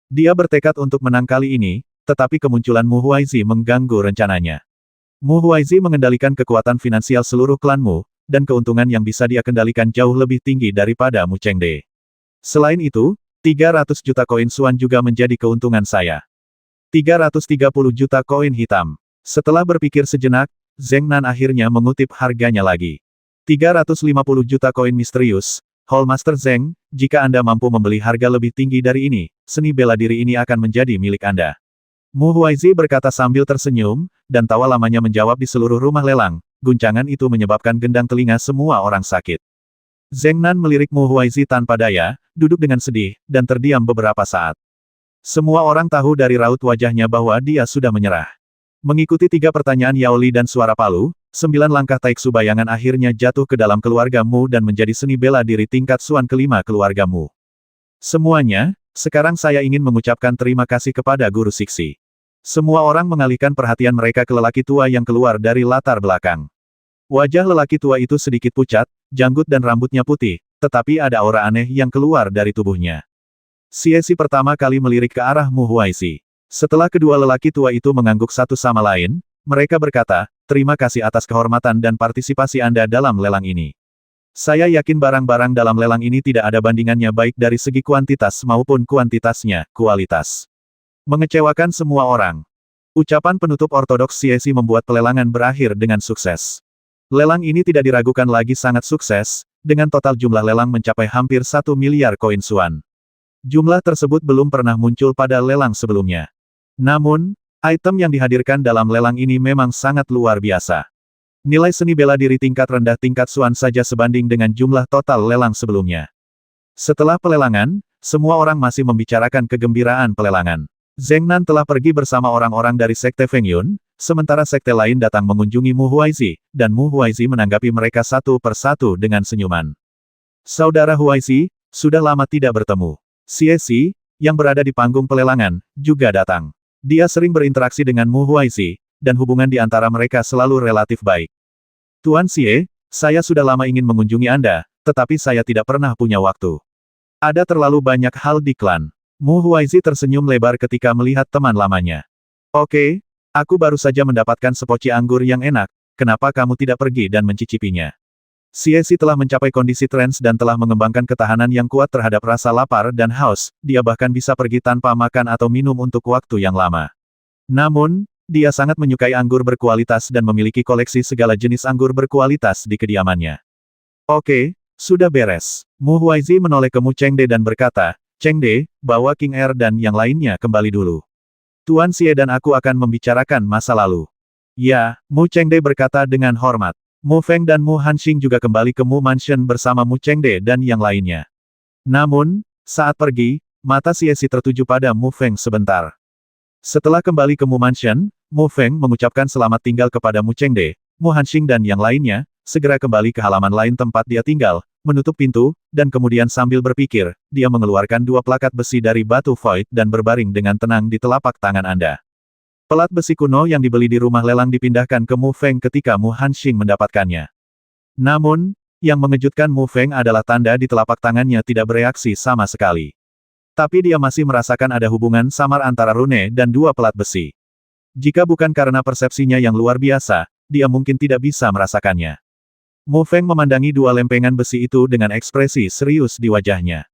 Dia bertekad untuk menang kali ini, tetapi kemunculan Mu Huaizi mengganggu rencananya. Mu Huaizi mengendalikan kekuatan finansial seluruh klanmu, dan keuntungan yang bisa dia kendalikan jauh lebih tinggi daripada Mu Chengde. Selain itu, 300 juta koin Xuan juga menjadi keuntungan saya. 330 juta koin hitam. Setelah berpikir sejenak, Zheng Nan akhirnya mengutip harganya lagi. 350 juta koin misterius. Hall Master Zheng, jika Anda mampu membeli harga lebih tinggi dari ini, seni bela diri ini akan menjadi milik Anda. Mu Huaizi berkata sambil tersenyum, dan tawa lamanya menjawab di seluruh rumah lelang. Guncangan itu menyebabkan gendang telinga semua orang sakit. Zheng Nan melirik Mu Huaizi tanpa daya, duduk dengan sedih, dan terdiam beberapa saat. Semua orang tahu dari raut wajahnya bahwa dia sudah menyerah. Mengikuti 3 pertanyaan Yao Li dan suara palu, 9 langkah taiksu bayangan akhirnya jatuh ke dalam keluarga Mu dan menjadi seni bela diri tingkat Xuan kelima keluarga Mu. Semuanya, sekarang saya ingin mengucapkan terima kasih kepada Guru Siksi. Semua orang mengalihkan perhatian mereka ke lelaki tua yang keluar dari latar belakang. Wajah lelaki tua itu sedikit pucat, janggut dan rambutnya putih, tetapi ada aura aneh yang keluar dari tubuhnya. Xie Si pertama kali melirik ke arah Mu Huaizi. Setelah kedua lelaki tua itu mengangguk satu sama lain, mereka berkata, terima kasih atas kehormatan dan partisipasi Anda dalam lelang ini. Saya yakin barang-barang dalam lelang ini tidak ada bandingannya baik dari segi kuantitas maupun kuantitasnya, kualitas. Mengecewakan semua orang. Ucapan penutup ortodoks Xie Si membuat pelelangan berakhir dengan sukses. Lelang ini tidak diragukan lagi sangat sukses, dengan total jumlah lelang mencapai hampir 1 miliar koin Xuan. Jumlah tersebut belum pernah muncul pada lelang sebelumnya. Namun, item yang dihadirkan dalam lelang ini memang sangat luar biasa. Nilai seni bela diri tingkat rendah tingkat Xuan saja sebanding dengan jumlah total lelang sebelumnya. Setelah pelelangan, semua orang masih membicarakan kegembiraan pelelangan. Zheng Nan telah pergi bersama orang-orang dari Sekte Feng Yun, sementara sekte lain datang mengunjungi Mu Huaizi, dan Mu Huaizi menanggapi mereka satu persatu dengan senyuman. Saudara Huaizi, sudah lama tidak bertemu. Xie Si, yang berada di panggung pelelangan, juga datang. Dia sering berinteraksi dengan Mu Huaizi, dan hubungan di antara mereka selalu relatif baik. Tuan Xie, saya sudah lama ingin mengunjungi Anda, tetapi saya tidak pernah punya waktu. Ada terlalu banyak hal di klan. Mu Huaizi tersenyum lebar ketika melihat teman lamanya. Oke, aku baru saja mendapatkan sepoci anggur yang enak, kenapa kamu tidak pergi dan mencicipinya? Xie Si telah mencapai kondisi trans dan telah mengembangkan ketahanan yang kuat terhadap rasa lapar dan haus, dia bahkan bisa pergi tanpa makan atau minum untuk waktu yang lama. Namun, dia sangat menyukai anggur berkualitas dan memiliki koleksi segala jenis anggur berkualitas di kediamannya. Oke, sudah beres. Mu Huaizi menoleh ke Mu Chengde dan berkata, Chengde, bawa King Er dan yang lainnya kembali dulu. Tuan Xie dan aku akan membicarakan masa lalu. Ya, Mu Chengde berkata dengan hormat. Mu Feng dan Mu Hanxing juga kembali ke Mu Mansion bersama Mu Chengde dan yang lainnya. Namun, saat pergi, mata Xie Si tertuju pada Mu Feng sebentar. Setelah kembali ke Mu Mansion, Mu Feng mengucapkan selamat tinggal kepada Mu Chengde, Mu Hanxing dan yang lainnya, segera kembali ke halaman lain tempat dia tinggal, menutup pintu, dan kemudian sambil berpikir, dia mengeluarkan 2 plakat besi dari batu void dan berbaring dengan tenang di telapak tangan Anda. Pelat besi kuno yang dibeli di rumah lelang dipindahkan ke Mu Feng ketika Mu Hanxing mendapatkannya. Namun, yang mengejutkan Mu Feng adalah tanda di telapak tangannya tidak bereaksi sama sekali. Tapi dia masih merasakan ada hubungan samar antara rune dan 2 pelat besi. Jika bukan karena persepsinya yang luar biasa, dia mungkin tidak bisa merasakannya. Mu Feng memandangi 2 lempengan besi itu dengan ekspresi serius di wajahnya.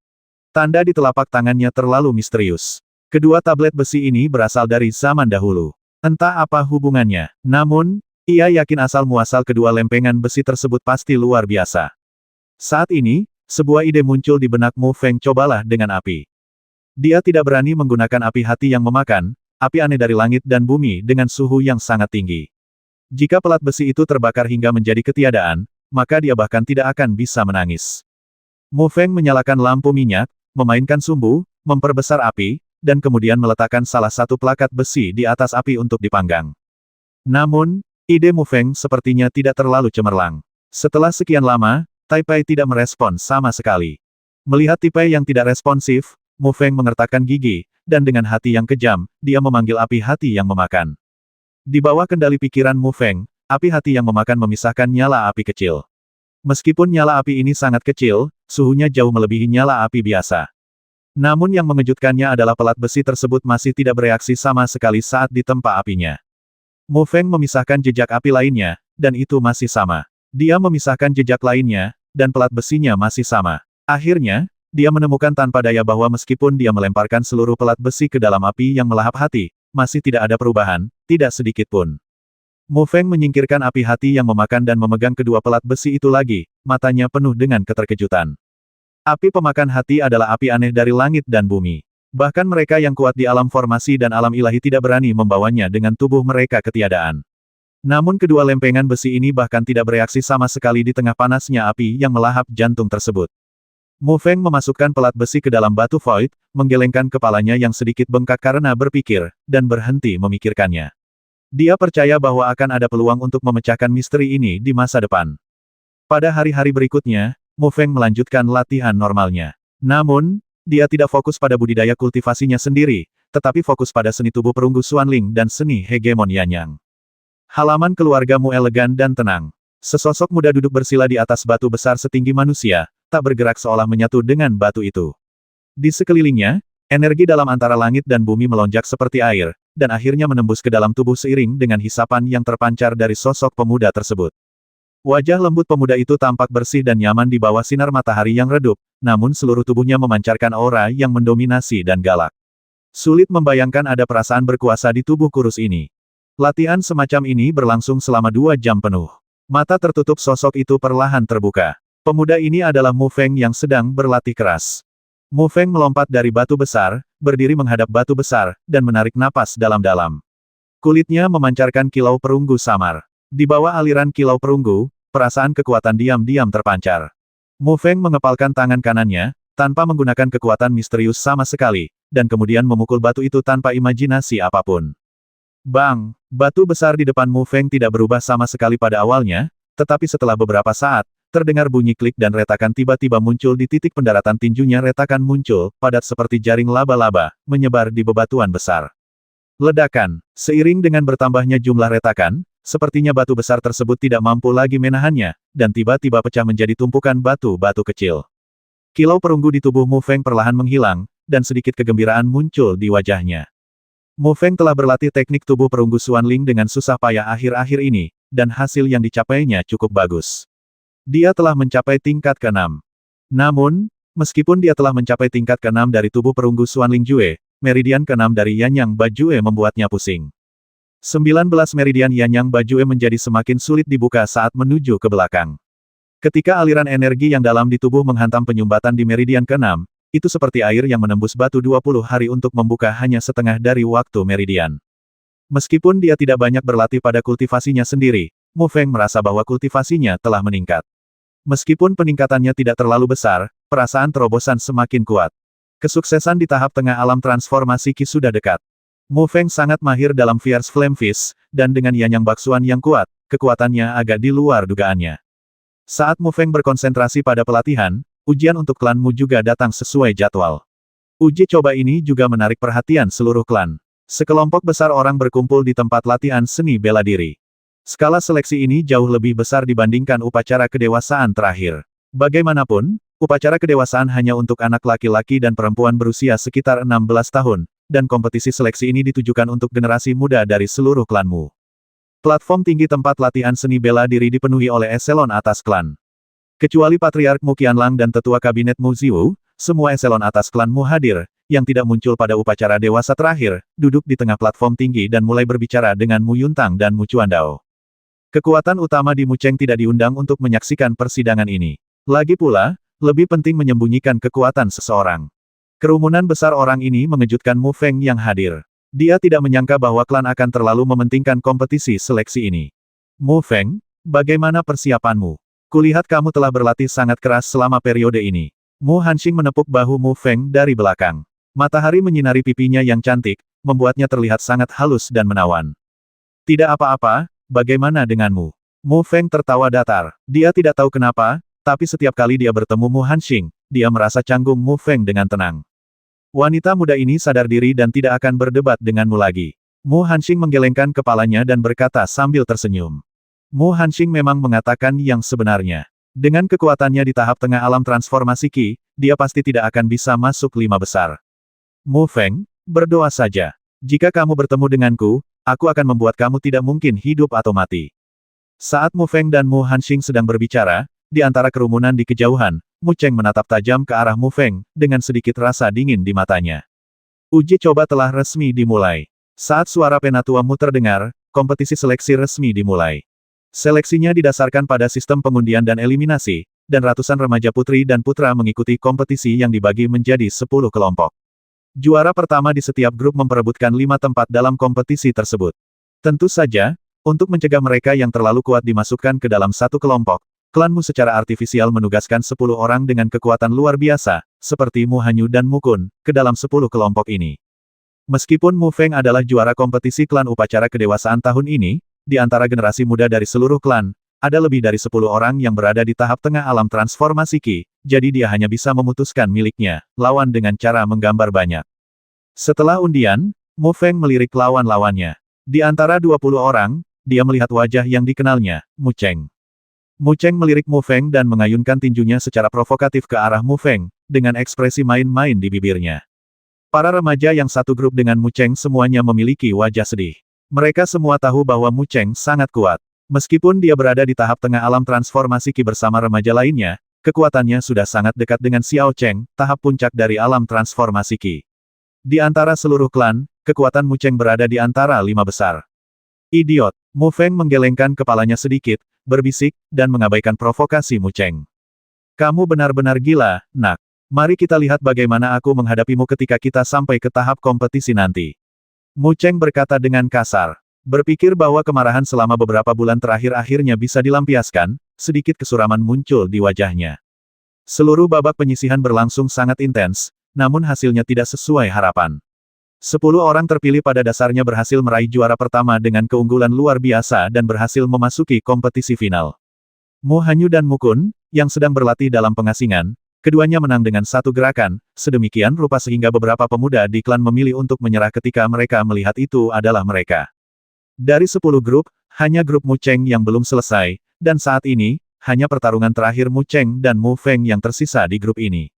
Tanda di telapak tangannya terlalu misterius. Kedua tablet besi ini berasal dari zaman dahulu. Entah apa hubungannya. Namun, ia yakin asal-muasal kedua lempengan besi tersebut pasti luar biasa. Saat ini, sebuah ide muncul di benak Mu Feng, cobalah dengan api. Dia tidak berani menggunakan api hati yang memakan, api aneh dari langit dan bumi dengan suhu yang sangat tinggi. Jika pelat besi itu terbakar hingga menjadi ketiadaan, maka dia bahkan tidak akan bisa menangis. Mu Feng menyalakan lampu minyak, memainkan sumbu, memperbesar api, dan kemudian meletakkan salah satu plakat besi di atas api untuk dipanggang. Namun, ide Mu Feng sepertinya tidak terlalu cemerlang. Setelah sekian lama, Taipei tidak merespon sama sekali. Melihat Taipei yang tidak responsif, Mu Feng mengertakkan gigi, dan dengan hati yang kejam, dia memanggil api hati yang memakan. Di bawah kendali pikiran Mu Feng, api hati yang memakan memisahkan nyala api kecil. Meskipun nyala api ini sangat kecil, suhunya jauh melebihi nyala api biasa. Namun yang mengejutkannya adalah pelat besi tersebut masih tidak bereaksi sama sekali saat ditempa apinya. Mu Feng memisahkan jejak api lainnya, dan itu masih sama. Dia memisahkan jejak lainnya, dan pelat besinya masih sama. Akhirnya, dia menemukan tanpa daya bahwa meskipun dia melemparkan seluruh pelat besi ke dalam api yang melahap hati, masih tidak ada perubahan, tidak sedikit pun. Mu Feng menyingkirkan api hati yang memakan dan memegang kedua pelat besi itu lagi, matanya penuh dengan keterkejutan. Api pemakan hati adalah api aneh dari langit dan bumi. Bahkan mereka yang kuat di alam formasi dan alam ilahi tidak berani membawanya dengan tubuh mereka ketiadaan. Namun kedua lempengan besi ini bahkan tidak bereaksi sama sekali di tengah panasnya api yang melahap jantung tersebut. Mu Feng memasukkan pelat besi ke dalam batu void, menggelengkan kepalanya yang sedikit bengkak karena berpikir, dan berhenti memikirkannya. Dia percaya bahwa akan ada peluang untuk memecahkan misteri ini di masa depan. Pada hari-hari berikutnya, Mu Feng melanjutkan latihan normalnya. Namun, dia tidak fokus pada budidaya kultivasinya sendiri, tetapi fokus pada seni tubuh perunggu Xuanling dan seni hegemon Yanyang. Halaman keluarga Mu elegan dan tenang. Sesosok muda duduk bersila di atas batu besar setinggi manusia, tak bergerak seolah menyatu dengan batu itu. Di sekelilingnya, energi dalam antara langit dan bumi melonjak seperti air, dan akhirnya menembus ke dalam tubuh seiring dengan hisapan yang terpancar dari sosok pemuda tersebut. Wajah lembut pemuda itu tampak bersih dan nyaman di bawah sinar matahari yang redup, namun seluruh tubuhnya memancarkan aura yang mendominasi dan galak. Sulit membayangkan ada perasaan berkuasa di tubuh kurus ini. Latihan semacam ini berlangsung selama 2 jam penuh. Mata tertutup sosok itu perlahan terbuka. Pemuda ini adalah Mu Feng yang sedang berlatih keras. Mu Feng melompat dari batu besar, berdiri menghadap batu besar, dan menarik napas dalam-dalam. Kulitnya memancarkan kilau perunggu samar. Di bawah aliran kilau perunggu, perasaan kekuatan diam-diam terpancar. Mu Feng mengepalkan tangan kanannya, tanpa menggunakan kekuatan misterius sama sekali, dan kemudian memukul batu itu tanpa imajinasi apapun. Bang! Batu besar di depan Mu Feng tidak berubah sama sekali pada awalnya, tetapi setelah beberapa saat, terdengar bunyi klik dan retakan tiba-tiba muncul di titik pendaratan tinjunya. Retakan muncul, padat seperti jaring laba-laba, menyebar di bebatuan besar. Ledakan. Seiring dengan bertambahnya jumlah retakan, sepertinya batu besar tersebut tidak mampu lagi menahannya, dan tiba-tiba pecah menjadi tumpukan batu-batu kecil. Kilau perunggu di tubuh Mu Feng perlahan menghilang, dan sedikit kegembiraan muncul di wajahnya. Mu Feng telah berlatih teknik tubuh perunggu Xuanling dengan susah payah akhir-akhir ini, dan hasil yang dicapainya cukup bagus. Dia telah mencapai tingkat ke-6. Namun, meskipun dia telah mencapai tingkat ke-6 dari tubuh perunggu Xuanling Jue, meridian ke-6 dari Yanyang Bajue membuatnya pusing. 19 meridian Yanyang Bajue menjadi semakin sulit dibuka saat menuju ke belakang. Ketika aliran energi yang dalam di tubuh menghantam penyumbatan di meridian ke-6, itu seperti air yang menembus batu 20 hari untuk membuka hanya setengah dari waktu meridian. Meskipun dia tidak banyak berlatih pada kultivasinya sendiri, Mu Feng merasa bahwa kultivasinya telah meningkat. Meskipun peningkatannya tidak terlalu besar, perasaan terobosan semakin kuat. Kesuksesan di tahap tengah alam transformasi Qi sudah dekat. Mu Feng sangat mahir dalam Fierce Flame Fist, dan dengan Yanyang Baksuan yang kuat, kekuatannya agak di luar dugaannya. Saat Mu Feng berkonsentrasi pada pelatihan, ujian untuk klan Mu juga datang sesuai jadwal. Uji coba ini juga menarik perhatian seluruh klan. Sekelompok besar orang berkumpul di tempat latihan seni bela diri. Skala seleksi ini jauh lebih besar dibandingkan upacara kedewasaan terakhir. Bagaimanapun, upacara kedewasaan hanya untuk anak laki-laki dan perempuan berusia sekitar 16 tahun, dan kompetisi seleksi ini ditujukan untuk generasi muda dari seluruh klan Mu. Platform tinggi tempat latihan seni bela diri dipenuhi oleh eselon atas klan. Kecuali Patriark Mu Qianlang dan Tetua Kabinet Mu Ziwu, Semua eselon atas klan Mu hadir, yang tidak muncul pada upacara dewasa terakhir, duduk di tengah platform tinggi dan mulai berbicara dengan Mu Yuntang dan Mu Chuandao. Kekuatan utama di Mu Cheng tidak diundang untuk menyaksikan persidangan ini. Lagi pula, lebih penting menyembunyikan kekuatan seseorang. Kerumunan besar orang ini mengejutkan Mu Feng yang hadir. Dia tidak menyangka bahwa klan akan terlalu mementingkan kompetisi seleksi ini. Mu Feng, bagaimana persiapanmu? Kulihat kamu telah berlatih sangat keras selama periode ini. Mu Hanxing menepuk bahu Mu Feng dari belakang. Matahari menyinari pipinya yang cantik, membuatnya terlihat sangat halus dan menawan. Tidak apa-apa, bagaimana denganmu? Mu Feng tertawa datar. Dia tidak tahu kenapa, tapi setiap kali dia bertemu Mu Hanxing, dia merasa canggung Mu Feng dengan tenang. Wanita muda ini sadar diri dan tidak akan berdebat denganmu lagi. Mu Hanxing menggelengkan kepalanya dan berkata sambil tersenyum. Mu Hanxing memang mengatakan yang sebenarnya. Dengan kekuatannya di tahap tengah alam transformasi Qi, dia pasti tidak akan bisa masuk 5 besar. Mu Feng, berdoa saja. Jika kamu bertemu denganku, aku akan membuat kamu tidak mungkin hidup atau mati. Saat Mu Feng dan Mu Hanxing sedang berbicara, di antara kerumunan di kejauhan, Mu Cheng menatap tajam ke arah Mu Feng, dengan sedikit rasa dingin di matanya. Uji coba telah resmi dimulai. Saat suara penatua Mu terdengar, kompetisi seleksi resmi dimulai. Seleksinya didasarkan pada sistem pengundian dan eliminasi, dan ratusan remaja putri dan putra mengikuti kompetisi yang dibagi menjadi 10 kelompok. Juara pertama di setiap grup memperebutkan 5 tempat dalam kompetisi tersebut. Tentu saja, untuk mencegah mereka yang terlalu kuat dimasukkan ke dalam satu kelompok, klanmu secara artifisial menugaskan 10 orang dengan kekuatan luar biasa, seperti Mu Hanyu dan Mu Kun, ke dalam 10 kelompok ini. Meskipun Mu Feng adalah juara kompetisi klan upacara kedewasaan tahun ini, di antara generasi muda dari seluruh klan, ada lebih dari 10 orang yang berada di tahap tengah alam transformasi Qi, jadi dia hanya bisa memutuskan miliknya, lawan dengan cara menggambar banyak. Setelah undian, Mu Feng melirik lawan-lawannya. Di antara 20 orang, dia melihat wajah yang dikenalnya, Mu Cheng. Mu Cheng melirik Mu Feng dan mengayunkan tinjunya secara provokatif ke arah Mu Feng, dengan ekspresi main-main di bibirnya. Para remaja yang satu grup dengan Mu Cheng semuanya memiliki wajah sedih. Mereka semua tahu bahwa Mu Cheng sangat kuat. Meskipun dia berada di tahap tengah alam transformasi Qi bersama remaja lainnya, kekuatannya sudah sangat dekat dengan Xiao Cheng, tahap puncak dari alam transformasi Qi. Di antara seluruh klan, kekuatan Mu Cheng berada di antara 5 besar. Idiot! Mu Feng menggelengkan kepalanya sedikit, berbisik, dan mengabaikan provokasi Mu Cheng. Kamu benar-benar gila, nak. Mari kita lihat bagaimana aku menghadapimu ketika kita sampai ke tahap kompetisi nanti. Mu Cheng berkata dengan kasar. Berpikir bahwa kemarahan selama beberapa bulan terakhir akhirnya bisa dilampiaskan, sedikit kesuraman muncul di wajahnya. Seluruh babak penyisihan berlangsung sangat intens, namun hasilnya tidak sesuai harapan. 10 orang terpilih pada dasarnya berhasil meraih juara pertama dengan keunggulan luar biasa dan berhasil memasuki kompetisi final. Mu Hanyu dan Mu Kun, yang sedang berlatih dalam pengasingan, keduanya menang dengan satu gerakan, sedemikian rupa sehingga beberapa pemuda di klan memilih untuk menyerah ketika mereka melihat itu adalah mereka. Dari 10 grup, hanya grup Mu Cheng yang belum selesai, dan saat ini, hanya pertarungan terakhir Mu Cheng dan Mu Feng yang tersisa di grup ini.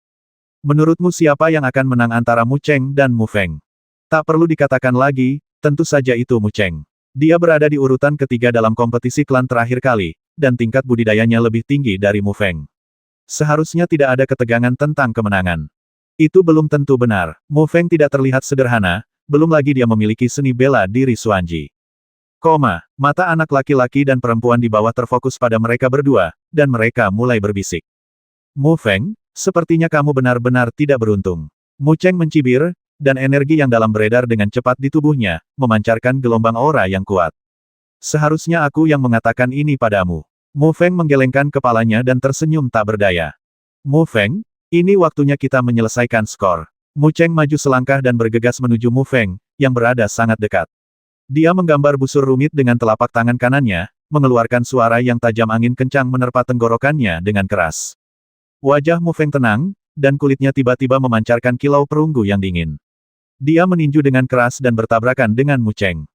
Menurutmu siapa yang akan menang antara Mu Cheng dan Mu Feng? Tak perlu dikatakan lagi, tentu saja itu Mu Cheng. Dia berada di urutan ketiga dalam kompetisi klan terakhir kali, dan tingkat budidayanya lebih tinggi dari Mu Feng. Seharusnya tidak ada ketegangan tentang kemenangan. Itu belum tentu benar. Mu Feng tidak terlihat sederhana, belum lagi dia memiliki seni bela diri Xuanji. Mata anak laki-laki dan perempuan di bawah terfokus pada mereka berdua, dan mereka mulai berbisik. Mu Feng, sepertinya kamu benar-benar tidak beruntung. Mu Cheng mencibir, dan energi yang dalam beredar dengan cepat di tubuhnya, memancarkan gelombang aura yang kuat. Seharusnya aku yang mengatakan ini padamu. Mu Feng menggelengkan kepalanya dan tersenyum tak berdaya. Mu Feng, ini waktunya kita menyelesaikan skor. Mu Cheng maju selangkah dan bergegas menuju Mu Feng, yang berada sangat dekat. Dia menggambar busur rumit dengan telapak tangan kanannya, mengeluarkan suara yang tajam angin kencang menerpa tenggorokannya dengan keras. Wajah Mu Feng tenang, dan kulitnya tiba-tiba memancarkan kilau perunggu yang dingin. Dia meninju dengan keras dan bertabrakan dengan Mu Cheng.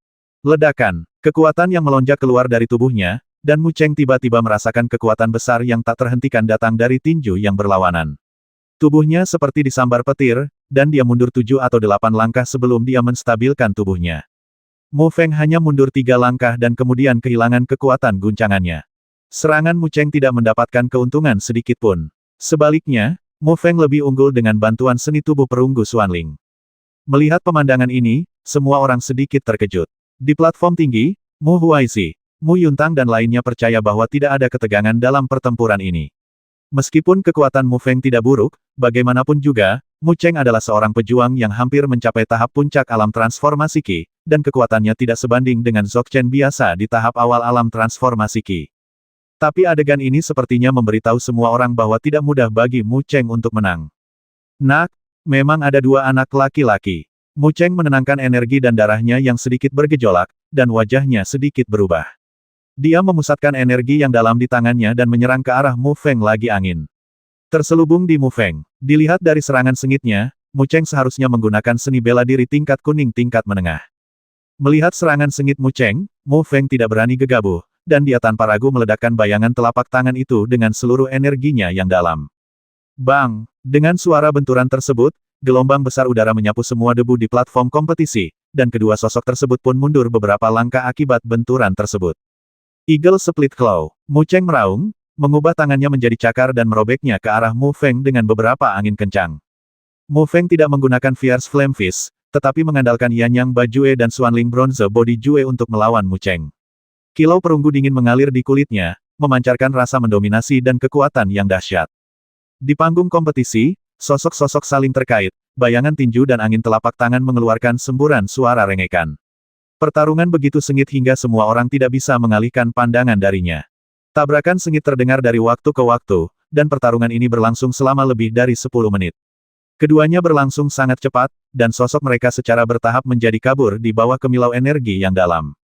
Ledakan, kekuatan yang melonjak keluar dari tubuhnya, dan Mu Cheng tiba-tiba merasakan kekuatan besar yang tak terhentikan datang dari tinju yang berlawanan. Tubuhnya seperti disambar petir, dan dia mundur 7 atau 8 langkah sebelum dia menstabilkan tubuhnya. Mu Feng hanya mundur 3 langkah dan kemudian kehilangan kekuatan guncangannya. Serangan Mu Cheng tidak mendapatkan keuntungan sedikit pun. Sebaliknya, Mu Feng lebih unggul dengan bantuan seni tubuh perunggu Xuanling. Melihat pemandangan ini, semua orang sedikit terkejut. Di platform tinggi, Mu Huaizi, Mu Yuntang dan lainnya percaya bahwa tidak ada ketegangan dalam pertempuran ini. Meskipun kekuatan Mu Feng tidak buruk, bagaimanapun juga, Mu Cheng adalah seorang pejuang yang hampir mencapai tahap puncak alam transformasi Qi, dan kekuatannya tidak sebanding dengan Dzogchen biasa di tahap awal alam transformasi Qi. Tapi adegan ini sepertinya memberitahu semua orang bahwa tidak mudah bagi Mu Cheng untuk menang. Nak, memang ada dua anak laki-laki. Mu Cheng menenangkan energi dan darahnya yang sedikit bergejolak, dan wajahnya sedikit berubah. Dia memusatkan energi yang dalam di tangannya dan menyerang ke arah Mu Feng lagi angin. Terselubung di Mu Feng. Dilihat dari serangan sengitnya, Mu Cheng seharusnya menggunakan seni bela diri tingkat kuning tingkat menengah. Melihat serangan sengit Mu Cheng, Mu Feng tidak berani gegabah, dan dia tanpa ragu meledakkan bayangan telapak tangan itu dengan seluruh energinya yang dalam. Bang! Dengan suara benturan tersebut, gelombang besar udara menyapu semua debu di platform kompetisi, dan kedua sosok tersebut pun mundur beberapa langkah akibat benturan tersebut. Eagle Split Claw. Mu Cheng meraung, mengubah tangannya menjadi cakar dan merobeknya ke arah Mu Feng dengan beberapa angin kencang. Mu Feng tidak menggunakan Fierce Flame Fist, tetapi mengandalkan Yanyang Bajue dan Xuanling Bronze Body Jue untuk melawan Mu Cheng. Kilau perunggu dingin mengalir di kulitnya, memancarkan rasa mendominasi dan kekuatan yang dahsyat. Di panggung kompetisi, sosok-sosok saling terkait, bayangan tinju dan angin telapak tangan mengeluarkan semburan suara rengekan. Pertarungan begitu sengit hingga semua orang tidak bisa mengalihkan pandangan darinya. Tabrakan sengit terdengar dari waktu ke waktu, dan pertarungan ini berlangsung selama lebih dari 10 menit. Keduanya berlangsung sangat cepat, dan sosok mereka secara bertahap menjadi kabur di bawah kemilau energi yang dalam.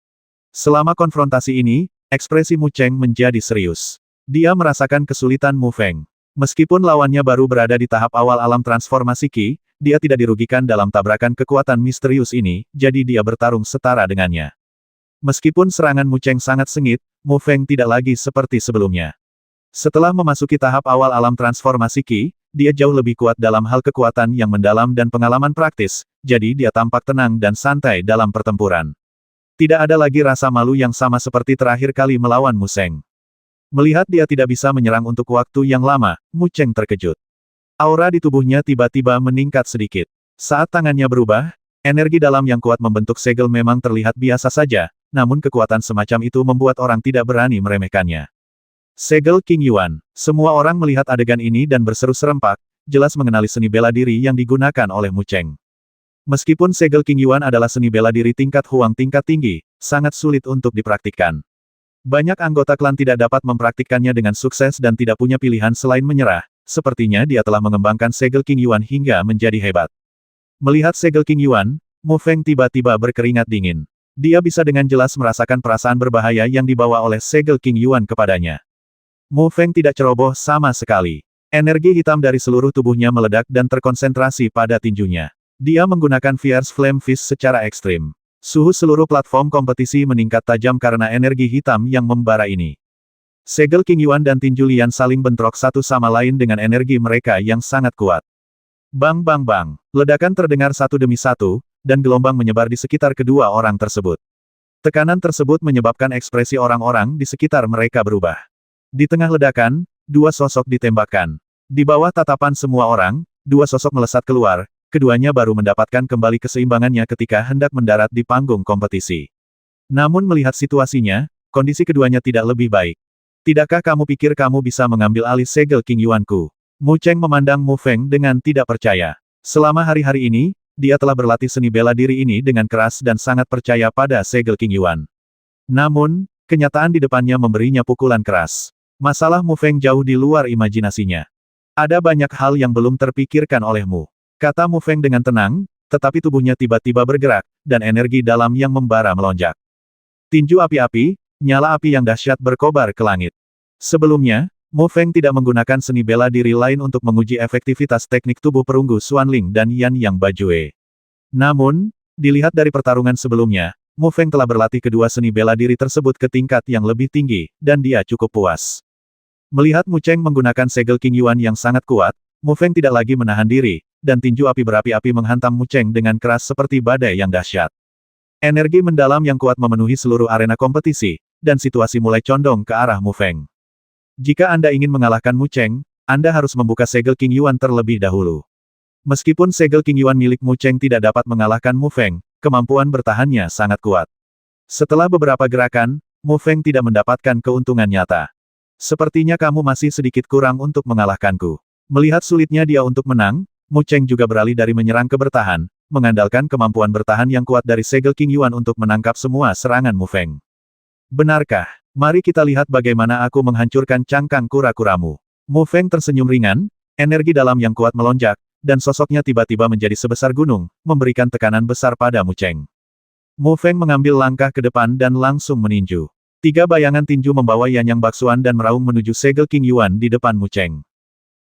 Selama konfrontasi ini, ekspresi Mu Cheng menjadi serius. Dia merasakan kesulitan Mu Feng. Meskipun lawannya baru berada di tahap awal alam transformasi Qi, dia tidak dirugikan dalam tabrakan kekuatan misterius ini, jadi dia bertarung setara dengannya. Meskipun serangan Mu Cheng sangat sengit, Mu Feng tidak lagi seperti sebelumnya. Setelah memasuki tahap awal alam transformasi Qi, dia jauh lebih kuat dalam hal kekuatan yang mendalam dan pengalaman praktis, jadi dia tampak tenang dan santai dalam pertempuran. Tidak ada lagi rasa malu yang sama seperti terakhir kali melawan Mu Cheng. Melihat dia tidak bisa menyerang untuk waktu yang lama, Mu Cheng terkejut. Aura di tubuhnya tiba-tiba meningkat sedikit. Saat tangannya berubah, energi dalam yang kuat membentuk segel memang terlihat biasa saja, namun kekuatan semacam itu membuat orang tidak berani meremehkannya. Segel King Yuan. Semua orang melihat adegan ini dan berseru serempak, jelas mengenali seni bela diri yang digunakan oleh Mu Cheng. Meskipun segel King Yuan adalah seni bela diri tingkat Huang tingkat tinggi, sangat sulit untuk dipraktikkan. Banyak anggota klan tidak dapat mempraktikkannya dengan sukses dan tidak punya pilihan selain menyerah, sepertinya dia telah mengembangkan segel King Yuan hingga menjadi hebat. Melihat segel King Yuan, Mu Feng tiba-tiba berkeringat dingin. Dia bisa dengan jelas merasakan perasaan berbahaya yang dibawa oleh segel King Yuan kepadanya. Mu Feng tidak ceroboh sama sekali. Energi hitam dari seluruh tubuhnya meledak dan terkonsentrasi pada tinjunya. Dia menggunakan Fierce Flame Fist secara ekstrim. Suhu seluruh platform kompetisi meningkat tajam karena energi hitam yang membara ini. Segel King Yuan dan tinju Lian saling bentrok satu sama lain dengan energi mereka yang sangat kuat. Bang bang bang, ledakan terdengar satu demi satu, dan gelombang menyebar di sekitar kedua orang tersebut. Tekanan tersebut menyebabkan ekspresi orang-orang di sekitar mereka berubah. Di tengah ledakan, dua sosok ditembakkan. Di bawah tatapan semua orang, dua sosok melesat keluar. Keduanya baru mendapatkan kembali keseimbangannya ketika hendak mendarat di panggung kompetisi. Namun melihat situasinya, kondisi keduanya tidak lebih baik. Tidakkah kamu pikir kamu bisa mengambil alih segel King Yuanku? Mu Cheng memandang Mu Feng dengan tidak percaya. Selama hari-hari ini, dia telah berlatih seni bela diri ini dengan keras dan sangat percaya pada segel King Yuan. Namun, kenyataan di depannya memberinya pukulan keras. Masalah Mu Feng jauh di luar imajinasinya. Ada banyak hal yang belum terpikirkan olehmu. Kata Mu Feng dengan tenang, tetapi tubuhnya tiba-tiba bergerak, dan energi dalam yang membara melonjak. Tinju api-api, nyala api yang dahsyat berkobar ke langit. Sebelumnya, Mu Feng tidak menggunakan seni bela diri lain untuk menguji efektivitas teknik tubuh perunggu Xuanling dan Yanyang Bajue. Namun, dilihat dari pertarungan sebelumnya, Mu Feng telah berlatih kedua seni bela diri tersebut ke tingkat yang lebih tinggi, dan dia cukup puas. Melihat Mu Cheng menggunakan segel King Yuan yang sangat kuat, Mu Feng tidak lagi menahan diri, dan tinju api berapi-api menghantam Mu Cheng dengan keras seperti badai yang dahsyat. Energi mendalam yang kuat memenuhi seluruh arena kompetisi, dan situasi mulai condong ke arah Mu Feng. Jika Anda ingin mengalahkan Mu Cheng, Anda harus membuka segel King Yuan terlebih dahulu. Meskipun segel King Yuan milik Mu Cheng tidak dapat mengalahkan Mu Feng, kemampuan bertahannya sangat kuat. Setelah beberapa gerakan, Mu Feng tidak mendapatkan keuntungan nyata. Sepertinya kamu masih sedikit kurang untuk mengalahkanku. Melihat sulitnya dia untuk menang, Mu Cheng juga beralih dari menyerang ke bertahan, mengandalkan kemampuan bertahan yang kuat dari segel King Yuan untuk menangkap semua serangan Mu Feng. Benarkah? Mari kita lihat bagaimana aku menghancurkan cangkang kura-kuramu. Mu Feng tersenyum ringan, energi dalam yang kuat melonjak, dan sosoknya tiba-tiba menjadi sebesar gunung, memberikan tekanan besar pada Mu Cheng. Mu Feng mengambil langkah ke depan dan langsung meninju. 3 bayangan tinju membawa Yanyang Baksuan dan meraung menuju segel King Yuan di depan Mu Cheng.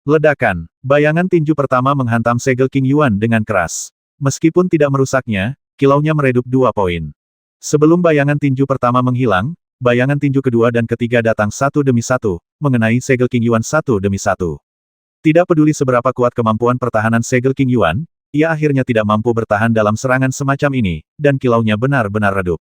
Ledakan. Bayangan tinju pertama menghantam segel King Yuan dengan keras. Meskipun tidak merusaknya, kilaunya meredup 2 poin. Sebelum bayangan tinju pertama menghilang, bayangan tinju kedua dan ketiga datang satu demi satu, mengenai segel King Yuan satu demi satu. Tidak peduli seberapa kuat kemampuan pertahanan segel King Yuan, ia akhirnya tidak mampu bertahan dalam serangan semacam ini, dan kilaunya benar-benar redup.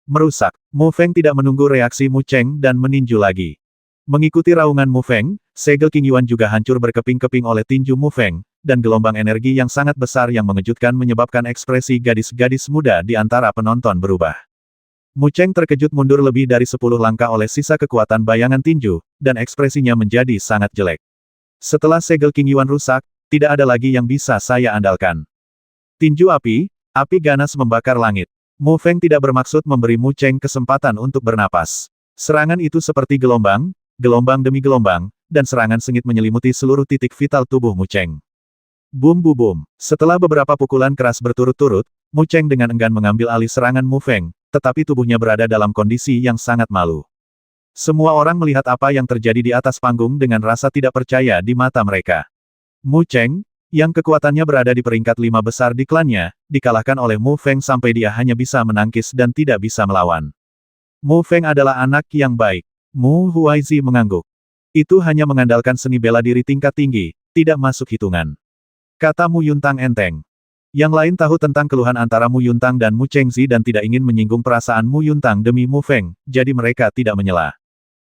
Merusak. Mu Feng tidak menunggu reaksi Mu Cheng dan meninju lagi. Mengikuti raungan Mu Feng, segel King Yuan juga hancur berkeping-keping oleh tinju Mu Feng, dan gelombang energi yang sangat besar yang mengejutkan menyebabkan ekspresi gadis-gadis muda di antara penonton berubah. Mu Cheng terkejut mundur lebih dari 10 langkah oleh sisa kekuatan bayangan tinju, dan ekspresinya menjadi sangat jelek. Setelah segel King Yuan rusak, tidak ada lagi yang bisa saya andalkan. Tinju api ganas membakar langit. Mu Feng tidak bermaksud memberi Mu Cheng kesempatan untuk bernapas. Serangan itu seperti gelombang, gelombang demi gelombang, dan serangan sengit menyelimuti seluruh titik vital tubuh Mu Cheng. Bum bum bum. Setelah beberapa pukulan keras berturut-turut, Mu Cheng dengan enggan mengambil alih serangan Mu Feng, tetapi tubuhnya berada dalam kondisi yang sangat malu. Semua orang melihat apa yang terjadi di atas panggung dengan rasa tidak percaya di mata mereka. Mu Cheng, yang kekuatannya berada di peringkat 5 besar di klannya, dikalahkan oleh Mu Feng sampai dia hanya bisa menangkis dan tidak bisa melawan. Mu Feng adalah anak yang baik. Mu Huaizi mengangguk. Itu hanya mengandalkan seni bela diri tingkat tinggi, tidak masuk hitungan. Kata Mu Yuntang enteng. Yang lain tahu tentang keluhan antara Mu Yuntang dan Mu Chengzi dan tidak ingin menyinggung perasaan Mu Yuntang demi Mu Feng, jadi mereka tidak menyela.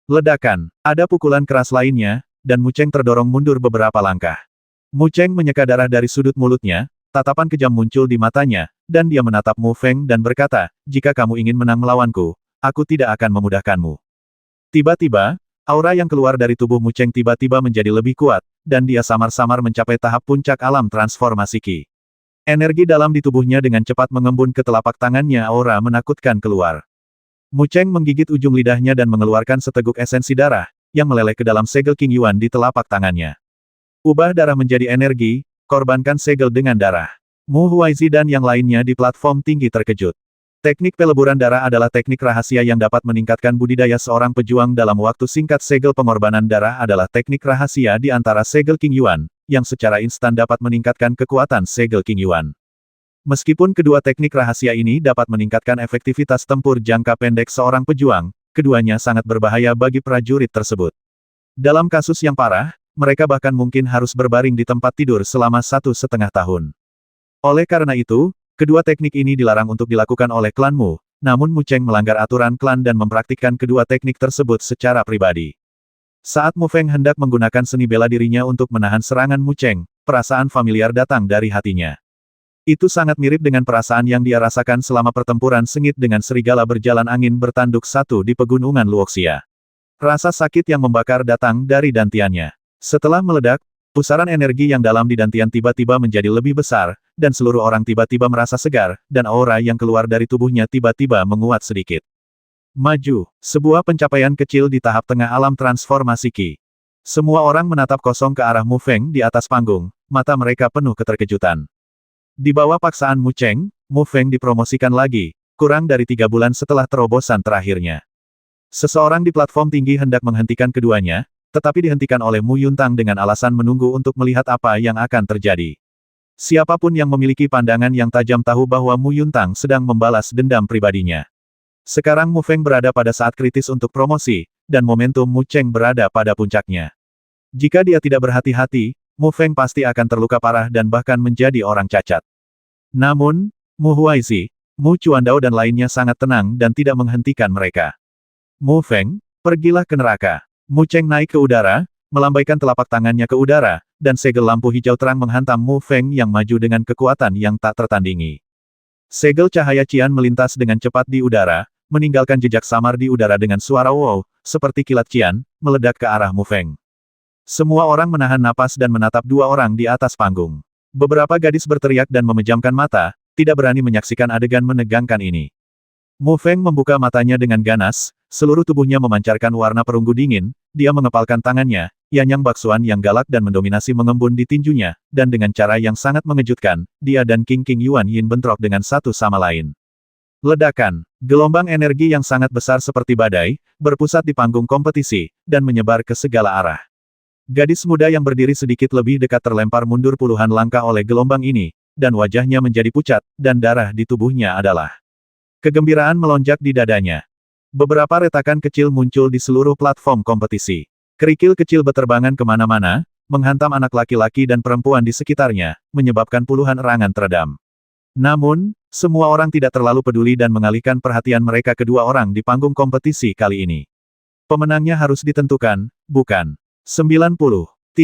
Ledakan. Ada pukulan keras lainnya, dan Mu Cheng terdorong mundur beberapa langkah. Mu Cheng menyeka darah dari sudut mulutnya, tatapan kejam muncul di matanya, dan dia menatap Mu Feng dan berkata, jika kamu ingin menang melawanku, aku tidak akan memudahkanmu. Tiba-tiba, aura yang keluar dari tubuh Mu Cheng tiba-tiba menjadi lebih kuat, dan dia samar-samar mencapai tahap puncak alam transformasi Qi. Energi dalam di tubuhnya dengan cepat mengembun ke telapak tangannya, aura menakutkan keluar. Mu Cheng menggigit ujung lidahnya dan mengeluarkan seteguk esensi darah, yang meleleh ke dalam segel King Yuan di telapak tangannya. Ubah darah menjadi energi, korbankan segel dengan darah. Mu Huaizi dan yang lainnya di platform tinggi terkejut. Teknik peleburan darah adalah teknik rahasia yang dapat meningkatkan budidaya seorang pejuang dalam waktu singkat. Segel pengorbanan darah adalah teknik rahasia di antara segel King Yuan, yang secara instan dapat meningkatkan kekuatan segel King Yuan. Meskipun kedua teknik rahasia ini dapat meningkatkan efektivitas tempur jangka pendek seorang pejuang, keduanya sangat berbahaya bagi prajurit tersebut. Dalam kasus yang parah, mereka bahkan mungkin harus berbaring di tempat tidur selama 1,5 tahun. Oleh karena itu, kedua teknik ini dilarang untuk dilakukan oleh klan Mu, namun Mu Cheng melanggar aturan klan dan mempraktikkan kedua teknik tersebut secara pribadi. Saat Mu Feng hendak menggunakan seni bela dirinya untuk menahan serangan Mu Cheng, perasaan familiar datang dari hatinya. Itu sangat mirip dengan perasaan yang dia rasakan selama pertempuran sengit dengan serigala berjalan angin bertanduk satu di pegunungan Luoxia. Rasa sakit yang membakar datang dari dantiannya. Setelah meledak, pusaran energi yang dalam di dantian tiba-tiba menjadi lebih besar, dan seluruh orang tiba-tiba merasa segar, dan aura yang keluar dari tubuhnya tiba-tiba menguat sedikit. Maju, sebuah pencapaian kecil di tahap tengah alam transformasi Qi. Semua orang menatap kosong ke arah Mu Feng di atas panggung, mata mereka penuh keterkejutan. Di bawah paksaan Mu Cheng, Mu Feng dipromosikan lagi, kurang dari 3 bulan setelah terobosan terakhirnya. Seseorang di platform tinggi hendak menghentikan keduanya, tetapi dihentikan oleh Mu Yuntang dengan alasan menunggu untuk melihat apa yang akan terjadi. Siapapun yang memiliki pandangan yang tajam tahu bahwa Mu Yuntang sedang membalas dendam pribadinya. Sekarang Mu Feng berada pada saat kritis untuk promosi, dan momentum Mu Cheng berada pada puncaknya. Jika dia tidak berhati-hati, Mu Feng pasti akan terluka parah dan bahkan menjadi orang cacat. Namun, Mu Huaizi, Mu Chuandao dan lainnya sangat tenang dan tidak menghentikan mereka. Mu Feng, pergilah ke neraka. Mu Cheng naik ke udara, melambaikan telapak tangannya ke udara, dan segel lampu hijau terang menghantam Mu Feng yang maju dengan kekuatan yang tak tertandingi. Segel cahaya Qian melintas dengan cepat di udara, meninggalkan jejak samar di udara dengan suara wow, seperti kilat Qian, meledak ke arah Mu Feng. Semua orang menahan napas dan menatap dua orang di atas panggung. Beberapa gadis berteriak dan memejamkan mata, tidak berani menyaksikan adegan menegangkan ini. Mu Feng membuka matanya dengan ganas, seluruh tubuhnya memancarkan warna perunggu dingin, dia mengepalkan tangannya, Yanyang Baksuan yang galak dan mendominasi mengembun di tinjunya, dan dengan cara yang sangat mengejutkan, dia dan King Yuan Yin bentrok dengan satu sama lain. Ledakan, gelombang energi yang sangat besar seperti badai, berpusat di panggung kompetisi, dan menyebar ke segala arah. Gadis muda yang berdiri sedikit lebih dekat terlempar mundur puluhan langkah oleh gelombang ini, dan wajahnya menjadi pucat, dan darah di tubuhnya adalah kegembiraan melonjak di dadanya. Beberapa retakan kecil muncul di seluruh platform kompetisi. Kerikil kecil beterbangan kemana-mana, menghantam anak laki-laki dan perempuan di sekitarnya, menyebabkan puluhan erangan teredam. Namun, semua orang tidak terlalu peduli dan mengalihkan perhatian mereka kedua orang di panggung kompetisi kali ini. Pemenangnya harus ditentukan, bukan? 90.